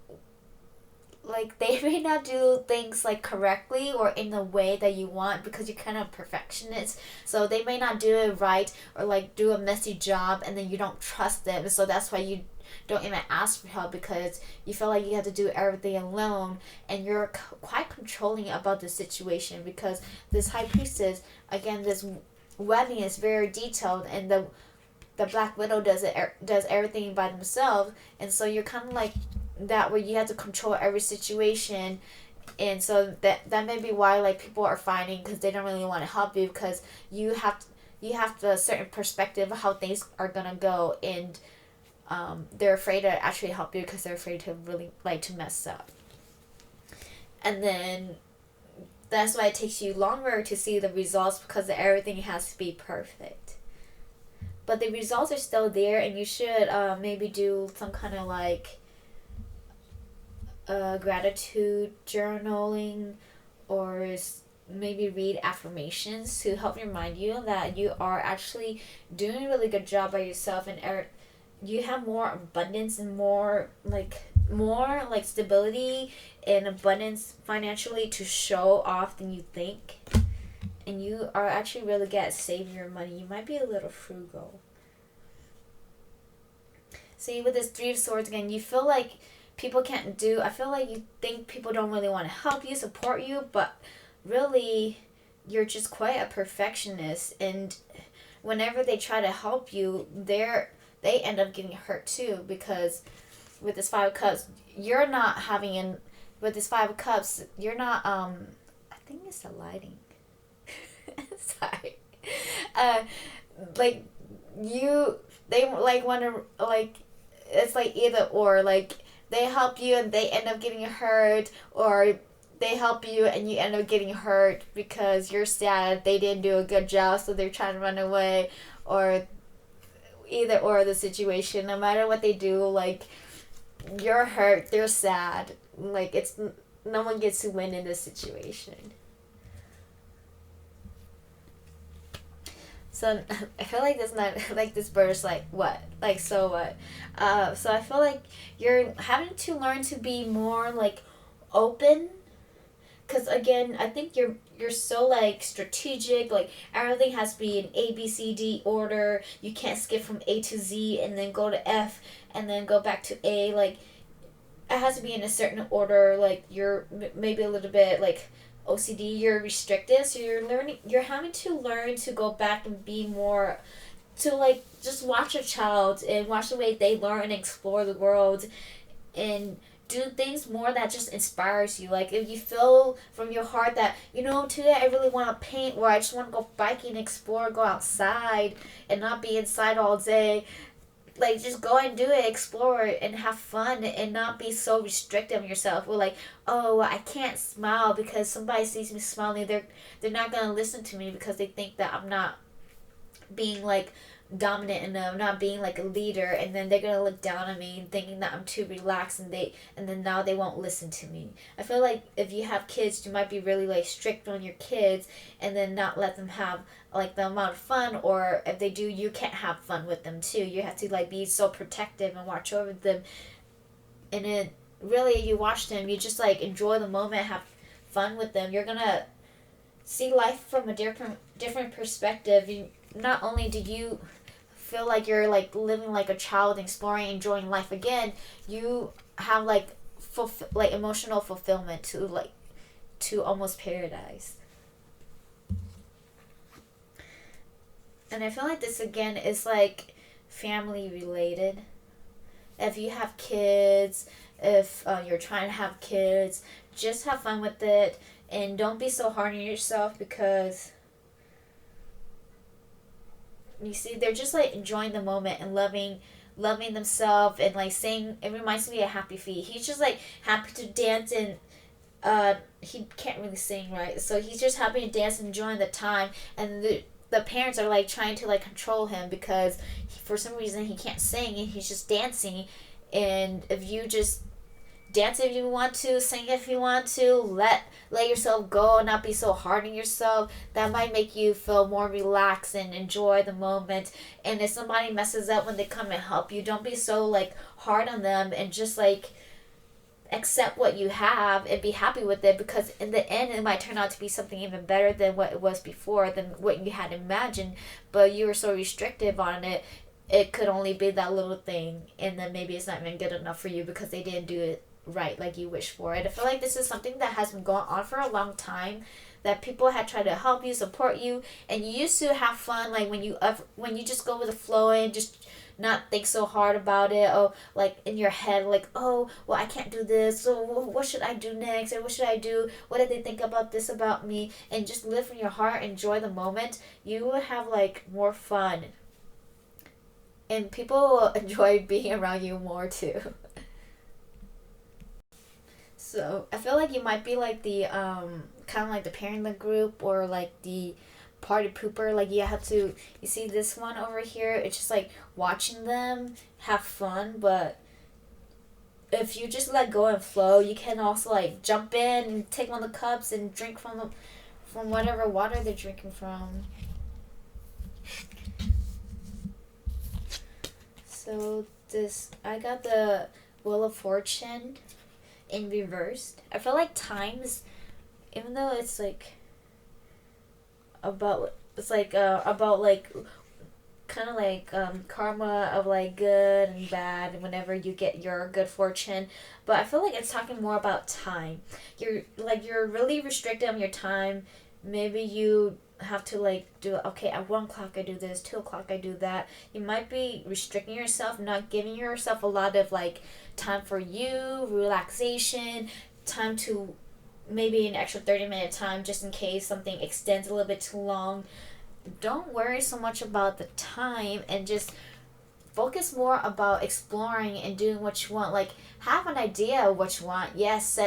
[SPEAKER 1] like they may not do things like correctly or in the way that you want because you're kind of perfectionist, so they may not do it right or like do a messy job, and then you don't trust them, so that's why you don't even ask for help because you feel like you have to do everything alone, and you're quite controlling about the situation because this high priestess, again, this wedding is very detailed, and the Black Widow does everything by themselves, and so you're kind of like that where you have to control every situation, and so that may be why like people are fighting because they don't really want to help you because you have the certain perspective of how things are gonna go, and they're afraid to actually help you because they're afraid to really like to mess up, and then that's why it takes you longer to see the results because everything has to be perfect. But the results are still there, and you should maybe do some kind of like gratitude journaling, or maybe read affirmations to help remind you that you are actually doing a really good job by yourself, and you have more abundance and more like stability and abundance financially to show off than you think, and you are actually really good at saving your money. You might be a little frugal. See, with this Three of Swords again, you feel like people can't do. I feel like you think people don't really want to help you, support you, but really, you're just quite a perfectionist. And whenever they try to help you, they end up getting hurt too because with this Five of Cups, you're not having an. With this Five of Cups, you're not. I think it's the lighting. Sorry. Uh, like they like want to like. It's like either or, like they help you and they end up getting hurt, or they help you and you end up getting hurt because you're sad they didn't do a good job, so they're trying to run away, or either or the situation. No matter what they do, like you're hurt, they're sad, like it's no one gets to win in this situation. So I feel like this not like this bird is like what, like so what, so I feel like you're having to learn to be more like open, because again I think you're so like strategic, like everything has to be in ABCD order. You can't skip from A to Z and then go to F and then go back to A. Like it has to be in a certain order. Like you're maybe a little bit like OCD, you're restricted, so you're having to learn to go back and be more, to like just watch a child and watch the way they learn and explore the world, and do things more that just inspires you. Like if you feel from your heart that, today I really want to paint, or I just want to go biking, explore, go outside and not be inside all day, like just go and do it, explore it, and have fun, and not be so restrictive of yourself. Or like, oh, I can't smile because somebody sees me smiling, they're not gonna listen to me because they think that I'm not being like dominant enough, not being like a leader, and then they're gonna look down on me and thinking that I'm too relaxed, and then now they won't listen to me. I feel like if you have kids, you might be really like strict on your kids, and then not let them have like the amount of fun, or if they do, you can't have fun with them too. You have to like be so protective and watch over them, and then really you watch them, you just like enjoy the moment, have fun with them. You're gonna see life from a different perspective. Not only do you feel like you're like living like a child, exploring, enjoying life again, you have like like emotional fulfillment to almost paradise. And I feel like this again is like family related. If you have kids, if you're trying to have kids, just have fun with it, and don't be so hard on yourself, because you see they're just like enjoying the moment and loving themselves, and like saying, it reminds me of Happy Feet. He's just like happy to dance, and he can't really sing, right? So he's just happy to dance and enjoying the time, and the parents are like trying to like control him because for some reason he can't sing and he's just dancing. And if you just dance if you want to, sing if you want to, let yourself go and not be so hard on yourself, that might make you feel more relaxed and enjoy the moment. And if somebody messes up when they come and help you, don't be so like hard on them, and just like accept what you have and be happy with it, because in the end it might turn out to be something even better than what it was before, than what you had imagined, but you were so restrictive on it. It could only be that little thing, and then maybe it's not even good enough for you because they didn't do it right like you wish for it. I feel like this is something that has been going on for a long time, that people had tried to help you, support you, and you used to have fun, like when you just go with the flow and just not think so hard about it, or like in your head, like, oh well, I can't do this, so what should I do next, or what should I do, what did they think about this about me, and just live from your heart, enjoy the moment. You would have like more fun, and people will enjoy being around you more too. So I feel like you might be like the kind of like the parent in the group, or like the party pooper. Like you have to, you see this one over here, it's just like watching them have fun, but if you just let go and flow, you can also like jump in and take one of the cups and drink from whatever water they're drinking from. So this, I got the Wheel of Fortune in reversed. I feel like times, even though it's like about like kind of like karma of like good and bad whenever you get your good fortune, but I feel like it's talking more about time. You're really restricted on your time. Maybe you have to like do, okay, at 1 o'clock I do this, 2 o'clock I do that. You might be restricting yourself, not giving yourself a lot of like time for you, relaxation, time to maybe an extra 30-minute time just in case something extends a little bit too long. Don't worry so much about the time, and just focus more about exploring and doing what you want. Like, have an idea of what you want. Yes,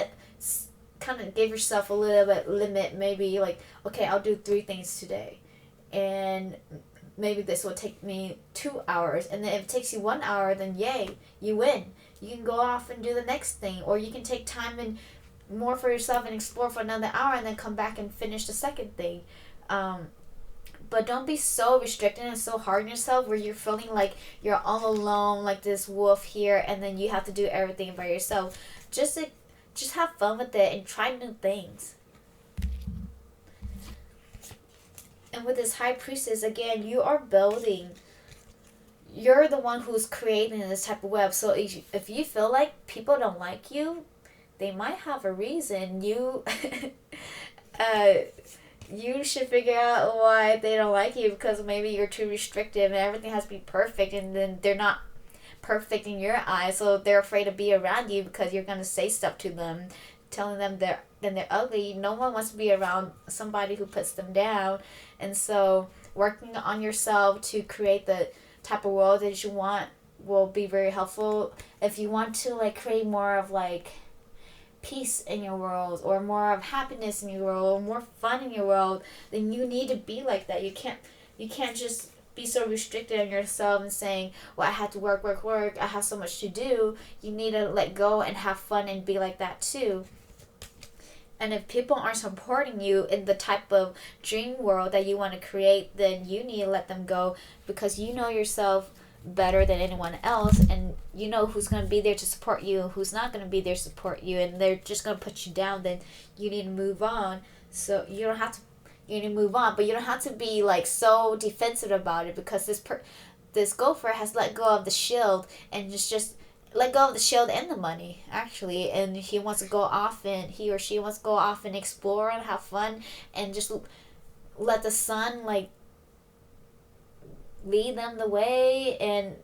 [SPEAKER 1] kind of give yourself a little bit limit. Maybe like, okay, I'll do 3 things today, and maybe this will take me 2 hours. And then if it takes you 1 hour, then yay, you win. You can go off and do the next thing, or you can take time and more for yourself and explore for another hour, and then come back and finish the second thing. But don't be so restricted and so hard on yourself where you're feeling like you're all alone, like this wolf here, and then you have to do everything by yourself. Just have fun with it and try new things. And with this High Priestess, again, you are building. You're the one who's creating this type of web. So if you feel like people don't like you, they might have a reason. You you should figure out why they don't like you, because maybe you're too restrictive and everything has to be perfect, and then they're not perfect in your eyes, so they're afraid to be around you because you're going to say stuff to them, telling them they're ugly. No one wants to be around somebody who puts them down. And so working on yourself to create the type of world that you want will be very helpful. If you want to like create more of like peace in your world, or more of happiness in your world, or more fun in your world, then you need to be like that. You can't just be so restricted on yourself and saying, well, I have to work, I have so much to do. You need to let go and have fun and be like that too. And if people aren't supporting you in the type of dream world that you want to create, then you need to let them go, because you know yourself better than anyone else, and you know who's going to be there to support you and who's not going to be there to support you, and they're just going to put you down. Then you need to move on. So you need to move on, but you don't have to be like so defensive about it, because this gopher has let go of the shield, and just let go of the shield and the money actually, and he or she wants to go off and explore and have fun, and just let the sun like lead them the way. And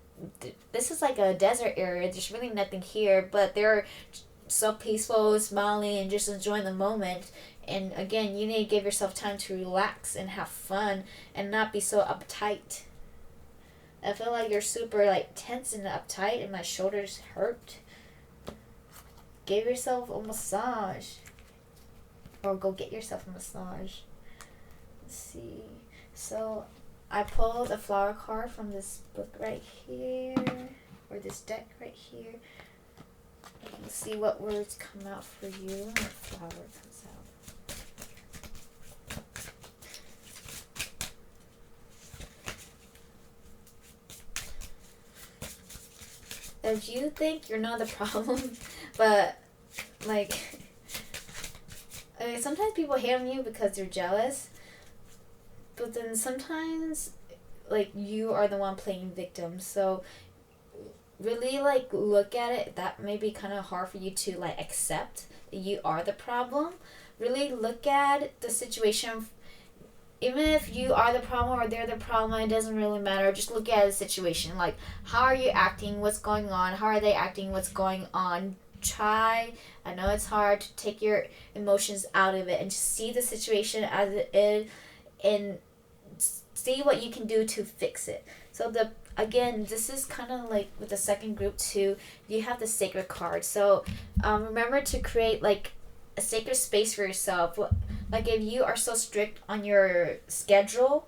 [SPEAKER 1] this is like a desert area, there's really nothing here, but they're so peaceful, smiling, and just enjoying the moment. And again, you need to give yourself time to relax and have fun and not be so uptight. I feel like you're super like tense and uptight, and my shoulders hurt. Give yourself a massage, or go get yourself a massage. Let's see. So I pulled a flower card from this book right here, or this deck right here. Let's see what words come out for you when the flower comes out. If you think you're not the problem, but Like, I mean, sometimes people hate on you because they're jealous, but then sometimes, like, you are the one playing victim. So really, like, look at it. That may be kind of hard for you to, like, accept that you are the problem. Really look at the situation. Even if you are the problem or they're the problem, it doesn't really matter. Just look at the situation. Like, how are you acting? What's going on? How are they acting? What's going on? Try, I know it's hard, to take your emotions out of it and just see the situation as it is and see what you can do to fix it. So this is kind of like with the second group too. You have the sacred card. So remember to create like a sacred space for yourself. Like if you are so strict on your schedule,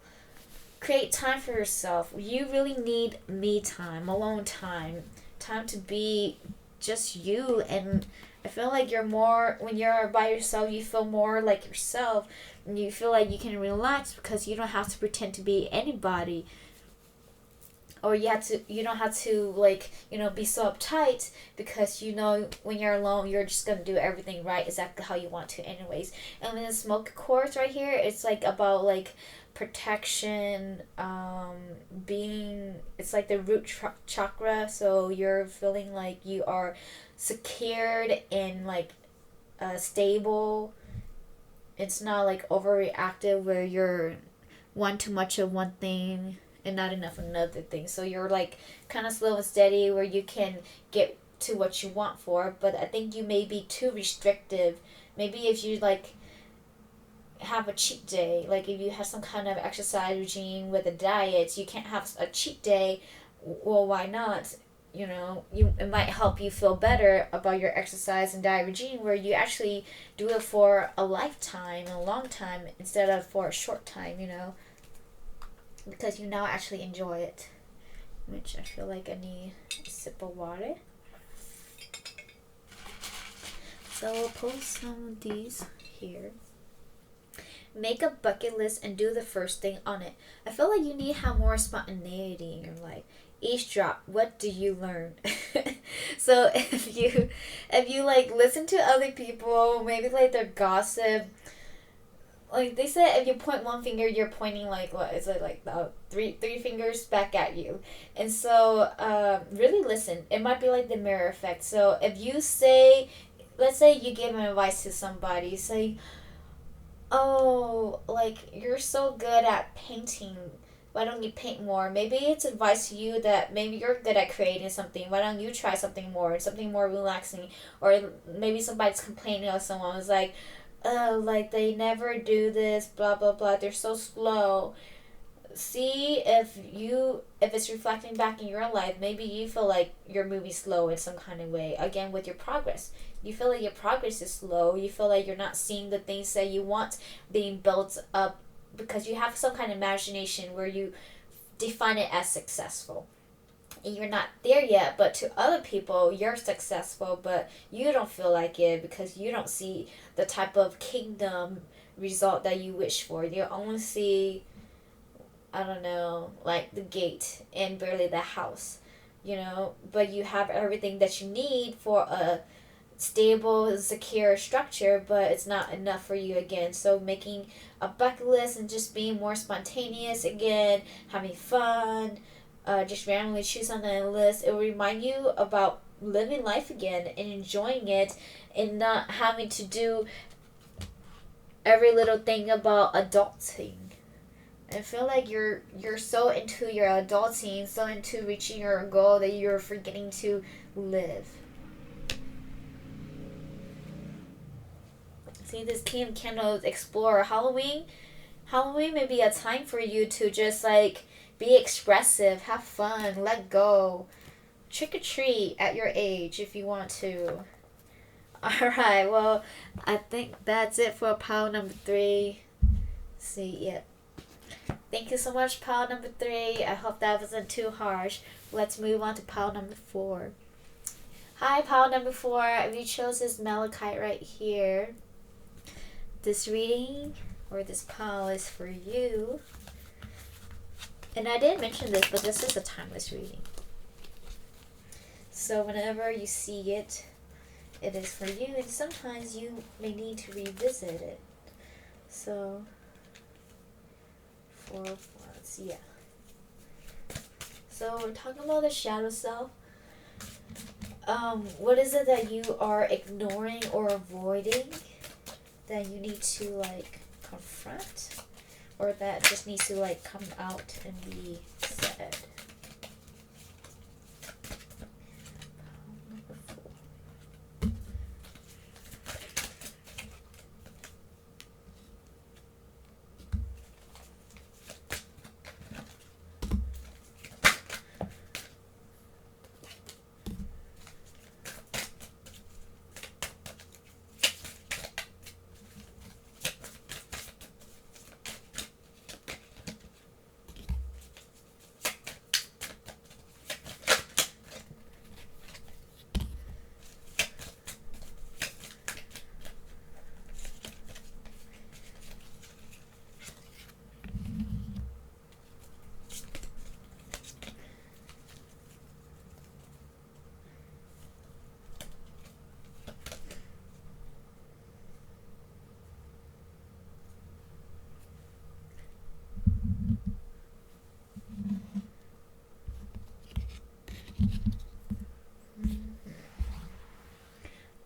[SPEAKER 1] create time for yourself. You really need me time, alone time, time to be just you. And I feel like you're more, when you're by yourself, you feel more like yourself, and you feel like you can relax because you don't have to pretend to be anybody, or you don't have to, like, be so uptight, because when you're alone, you're just gonna do everything right exactly how you want to anyways. And then the smoke quartz right here, it's like about like protection, it's like the root chakra, so you're feeling like you are secured and like stable. It's not like overreactive where you're one too much of one thing and not enough of another thing. So you're like kind of slow and steady where you can get to what you want for. But I think you may be too restrictive. Maybe if you like have a cheat day, like if you have some kind of exercise regime with a diet, you can't have a cheat day. Well, why not? It might help you feel better about your exercise and diet regime, where you actually do it for a lifetime, a long time, instead of for a short time, because you now actually enjoy it. Which I feel like I need a sip of water. So we'll post some of these here. Make a bucket list and do the first thing on it. I feel like you need to have more spontaneity in your life. Eavesdrop, what do you learn? So if you like listen to other people, maybe like their gossip, like they said, if you point one finger, you're pointing like what is it, like three fingers back at you. And so really listen. It might be like the mirror effect. So if you say, let's say you give an advice to somebody, say, oh, like, you're so good at painting, why don't you paint more? Maybe it's advice to you that maybe you're good at creating something, why don't you try something more relaxing? Or maybe somebody's complaining of someone who's like, oh, like, they never do this, blah blah blah, they're so slow. See if it's reflecting back in your life. Maybe you feel like you're moving slow in some kind of way, again with your progress. You feel like your progress is slow. You feel like you're not seeing the things that you want being built up, because you have some kind of imagination where you define it as successful. And you're not there yet, but to other people, you're successful, but you don't feel like it because you don't see the type of kingdom result that you wish for. You only see, I don't know, like the gate and barely the house, but you have everything that you need for a stable, secure structure, but it's not enough for you again. So making a bucket list and just being more spontaneous again, having fun, just randomly choose something on the list, it will remind you about living life again and enjoying it, and not having to do every little thing about adulting. I feel like you're so into your adulting, so into reaching your goal, that you're forgetting to live. See, this King of Candles Explorer. Halloween may be a time for you to just like be expressive, have fun, let go, trick or treat at your age if you want to. Alright, well, I think that's it for pile number 3. See, yeah. Thank you so much, pile number 3. I hope that wasn't too harsh. Let's move on to pile number 4. Hi, pile number 4. We chose this malachite right here. This reading, or this pile, is for you. And I didn't mention this, but this is a timeless reading. So whenever you see it, it is for you, and sometimes you may need to revisit it. So, 4 of Wands, yeah. So we're talking about the shadow self. What is it that you are ignoring or avoiding that you need to like confront, or that just needs to like come out and be said?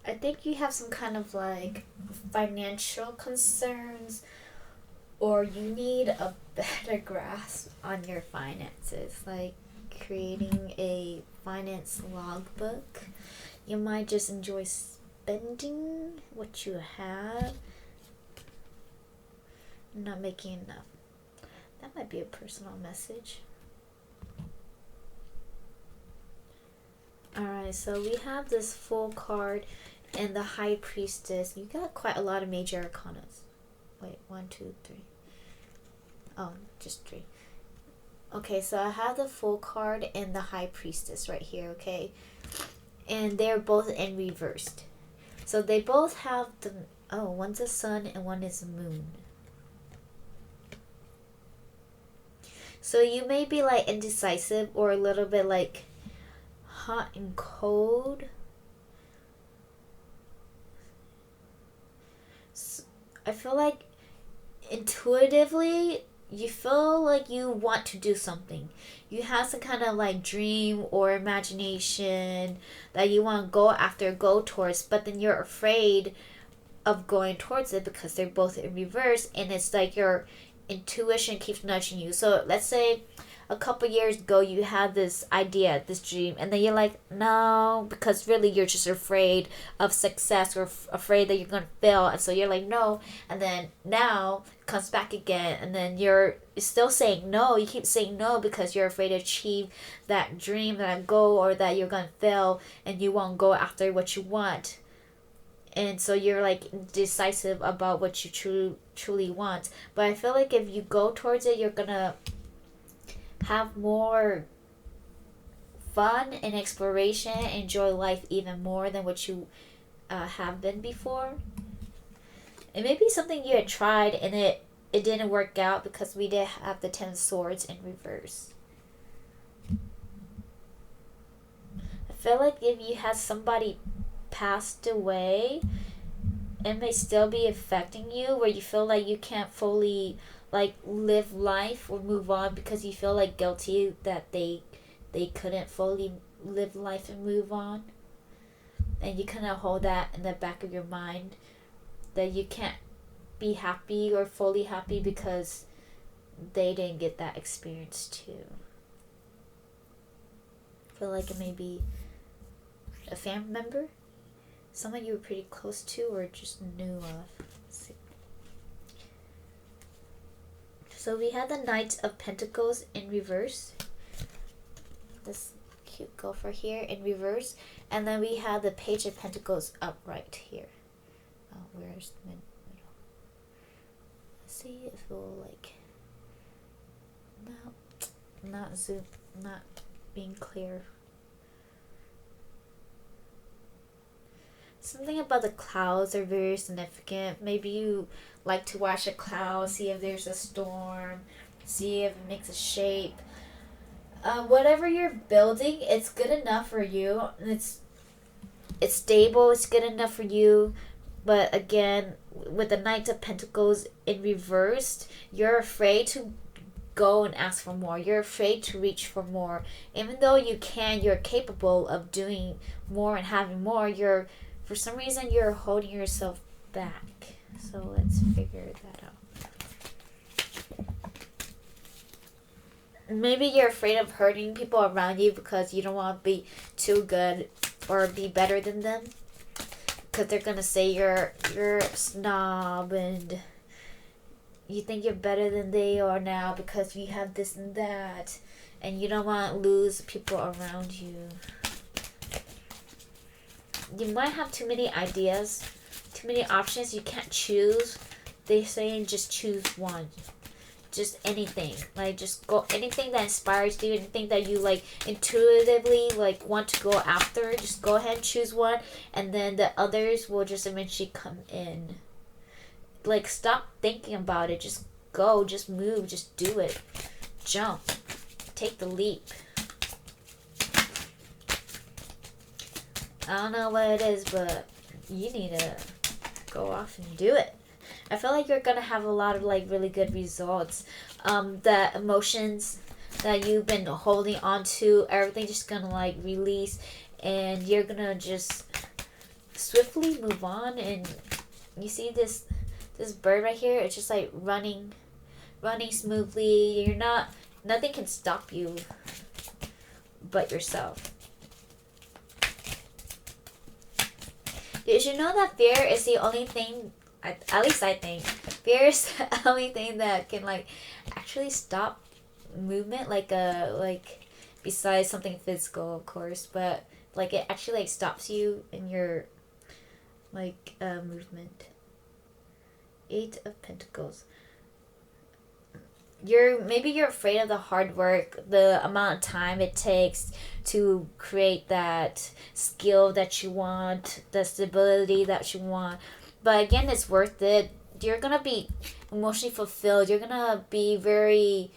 [SPEAKER 1] I think you have some kind of like financial concerns, or you need a better grasp on your finances, like creating a finance logbook. You might just enjoy spending what you have, not making enough. That might be a personal message. Alright, so we have this Fool card and the High Priestess. You got quite a lot of major arcanas. Wait, 1, 2, 3. Oh, just 3. Okay, so I have the Fool card and the High Priestess right here, okay? And they're both in reversed. So they both have the... Oh, one's a sun and one is a moon. So you may be like indecisive or a little bit like hot and cold. So I feel like intuitively you feel like you want to do something. You have some kind of like dream or imagination that you want to go after, go towards, but then you're afraid of going towards it because they're both in reverse, and it's like your intuition keeps nudging you. So let's say a couple years ago you had this idea, this dream, and then you're like, no, because really you're just afraid of success, or afraid that you're gonna fail, and so you're like, no, and then now it comes back again, and then you're still saying no. You keep saying no because you're afraid to achieve that dream, that goal, or that you're gonna fail, and you won't go after what you want. And so you're like decisive about what you truly want. But I feel like if you go towards it, you're gonna have more fun and exploration, enjoy life even more than what you have been before. It may be something you had tried and it didn't work out because we did have the 10 of Swords in reverse. I feel like if you had somebody passed away, it may still be affecting you, where you feel like you can't fully like live life or move on because you feel like guilty that they couldn't fully live life and move on, and you kind of hold that in the back of your mind that you can't be happy or fully happy because they didn't get that experience too. I feel like it may be a family member, someone you were pretty close to or just knew of. Let's see. So we had the Knight of Pentacles in reverse. This cute gopher here in reverse. And then we have the Page of Pentacles upright here. Oh, where's the middle? Let's see if it will like... No, not zoom, not being clear. Something about the clouds are very significant. Maybe you like to watch a cloud, see if there's a storm, see if it makes a shape. Whatever you're building, it's good enough for you. It's it's stable, it's good enough for you. But again, with the Knight of Pentacles in reversed, you're afraid to go and ask for more. You're afraid to reach for more. Even though you're capable of doing more and having more, for some reason, you're holding yourself back. So let's figure that out. Maybe you're afraid of hurting people around you because you don't want to be too good or be better than them. Because they're going to say you're a snob and you think you're better than they are now because you have this and that. And you don't want to lose people around you. You might have too many ideas, too many options. You can't choose. They're saying just choose one. Just anything. Like, just go, anything that inspires you, anything that you, like, intuitively, like, want to go after. Just go ahead and choose one. And then the others will just eventually come in. Like, stop thinking about it. Just go. Just move. Just do it. Jump. Take the leap. I don't know what it is, but you need to go off and do it. I feel like you're gonna have a lot of like really good results. The emotions that you've been holding on to, everything just gonna like release, and you're gonna just swiftly move on. And you see this bird right here? It's just like running smoothly. Nothing can stop you but yourself. You should know that fear is the only thing, at least I think, fear is the only thing that can like actually stop movement, like besides something physical, of course, but like it actually like stops you in your like movement. 8 of Pentacles. Maybe you're afraid of the hard work, the amount of time it takes to create that skill that you want, the stability that you want. But again, it's worth it. You're gonna be emotionally fulfilled. You're gonna be very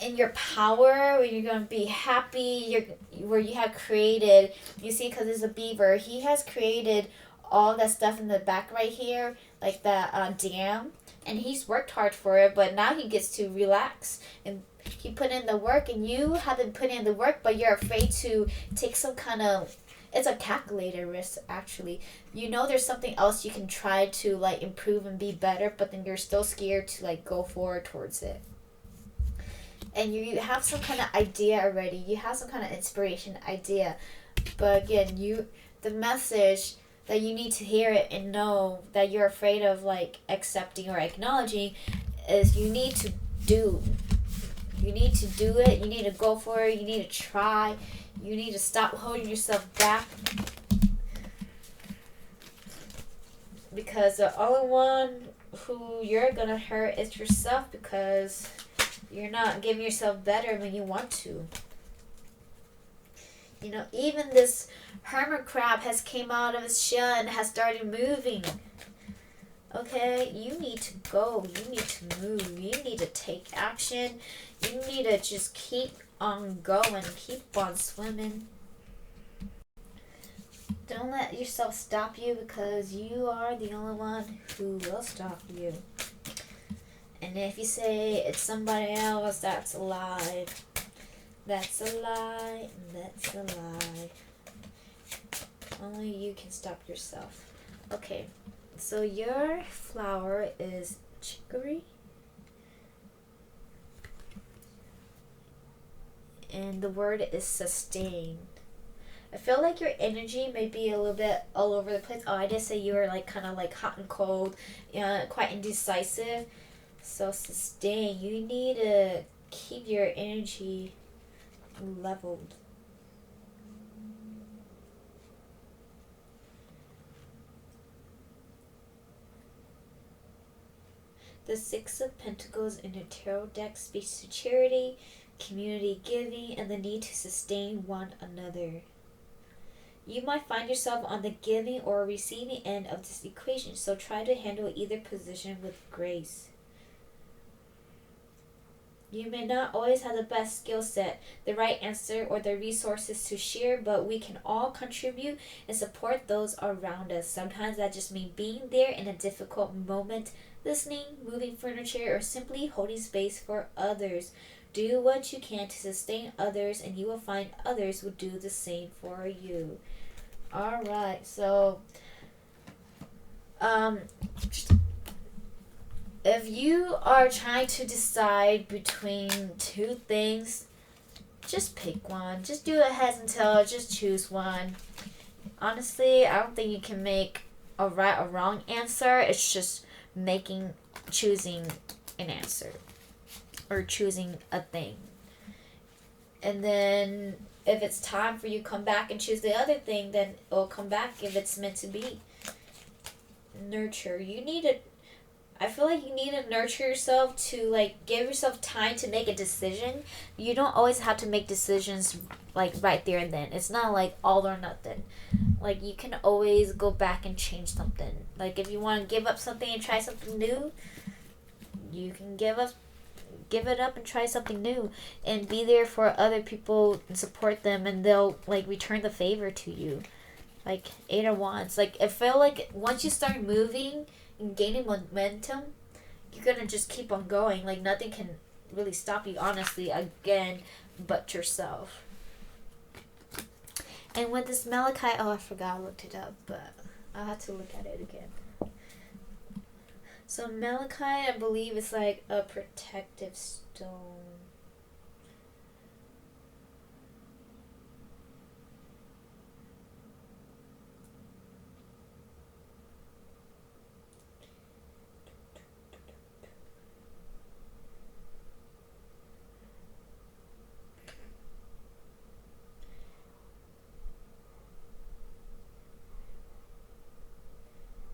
[SPEAKER 1] in your power. You're gonna be happy. Where you have created. You see, because it's a beaver, he has created all that stuff in the back right here, like that dam. And he's worked hard for it, but now he gets to relax. And he put in the work, and you haven't put in the work, but you're afraid to take some kind of... It's a calculated risk, actually. You know there's something else you can try to, like, improve and be better, but then you're still scared to, like, go forward towards it. And you have some kind of idea already. You have some kind of inspiration idea. But again, the message... that you need to hear it and know that you're afraid of like accepting or acknowledging is you need to do. You need to do it. You need to go for it. You need to try. You need to stop holding yourself back. Because the only one who you're going to hurt is yourself because you're not giving yourself better when you want to. You know, even this hermit crab has came out of its shell and has started moving. Okay, you need to go. You need to move. You need to take action. You need to just keep on going. Keep on swimming. Don't let yourself stop you because you are the only one who will stop you. And if you say it's somebody else, that's a lie. That's a lie. That's a lie. Only you can stop yourself. Okay, so your flower is chicory. And the word is sustain. I feel like your energy may be a little bit all over the place. Oh, I did say you were like kind of like hot and cold, quite indecisive. So sustain. You need to keep your energy leveled. The 6 of Pentacles in a tarot deck speaks to charity, community giving, and the need to sustain one another. You might find yourself on the giving or receiving end of this equation, so try to handle either position with grace. You may not always have the best skill set, the right answer, or the resources to share, but we can all contribute and support those around us. Sometimes that just means being there in a difficult moment, listening, moving furniture, or simply holding space for others. Do what you can to sustain others, and you will find others will do the same for you. All right, so um, if you are trying to decide between two things, just pick one. Just do a heads and tails. Just choose one. Honestly, I don't think you can make a right or wrong answer. It's just choosing an answer or choosing a thing. And then if it's time for you to come back and choose the other thing, then it'll come back if it's meant to be. Nurture. I feel like you need to nurture yourself to like give yourself time to make a decision. You don't always have to make decisions like right there and then. It's not like all or nothing. Like you can always go back and change something. Like if you want to give up something and try something new, you can give it up and try something new and be there for other people and support them, and they'll like return the favor to you. Like Eight of Wands. Like I feel like once you start moving and gaining momentum, you're gonna just keep on going. Like nothing can really stop you, honestly, again, but yourself. And with this Malachite, oh, I forgot, I looked it up, but I'll have to look at it again. So Malachite, I believe, is like a protective stone.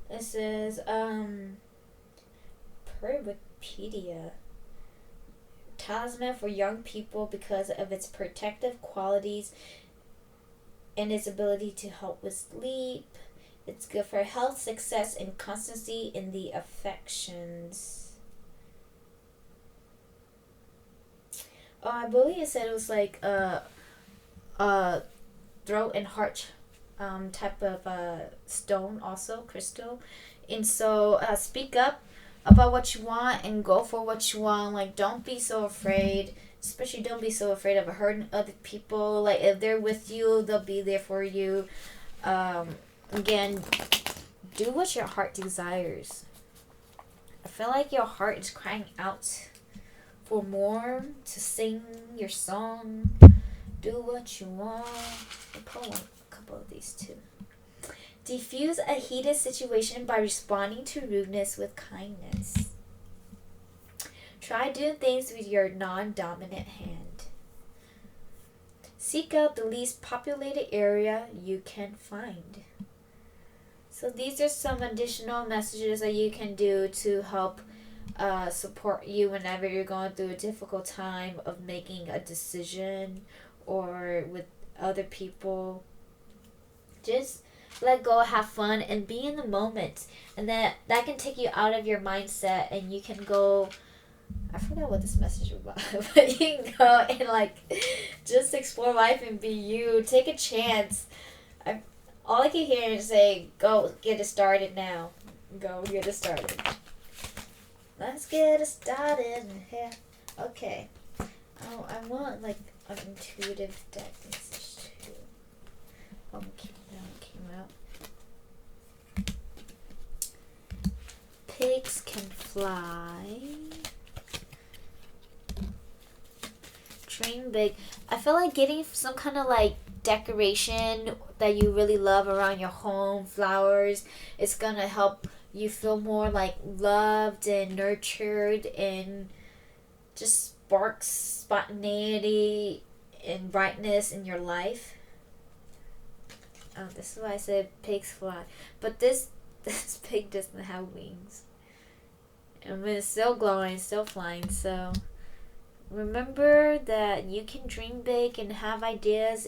[SPEAKER 1] This is per Wikipedia. Talisman for young people because of its protective qualities and its ability to help with sleep. It's good for health, success, and constancy in the affections. Oh, I believe it said it was like a throat and heart type of stone, also crystal. And so speak up about what you want and go for what you want. Like don't be so afraid, especially don't be so afraid of hurting other people. Like if they're with you, they'll be there for you. Again, do what your heart desires. I feel like your heart is crying out for more, to sing your song. Do what you want. I'll pull a couple of these too. Diffuse a heated situation by responding to rudeness with kindness. Try doing things with your non-dominant hand. Seek out the least populated area you can find. So these are some additional messages that you can do to help support you whenever you're going through a difficult time of making a decision or with other people. Just let go, have fun, and be in the moment. And that can take you out of your mindset, and you can go, I forgot what this message was about, but you can go and like just explore life and be you. Take a chance. All I can hear is say, go get it started now. Go get it started. Let's get it started. Yeah. Okay. Oh, I want like an intuitive deck message too. That one came out. Pigs can fly. Dream big. I feel like getting some kind of like decoration that you really love around your home, flowers, it's gonna help you feel more like loved and nurtured, and just sparks spontaneity and brightness in your life. Oh, this is why I said pigs fly. But this pig doesn't have wings. I mean, it's still glowing, still flying, so remember that you can dream big and have ideas,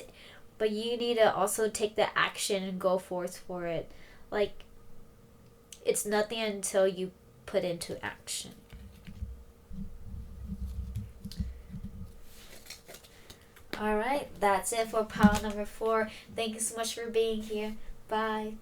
[SPEAKER 1] but you need to also take the action and go forth for it. Like, it's nothing until you put into action. All right, that's it for pile number 4. Thank you so much for being here. Bye.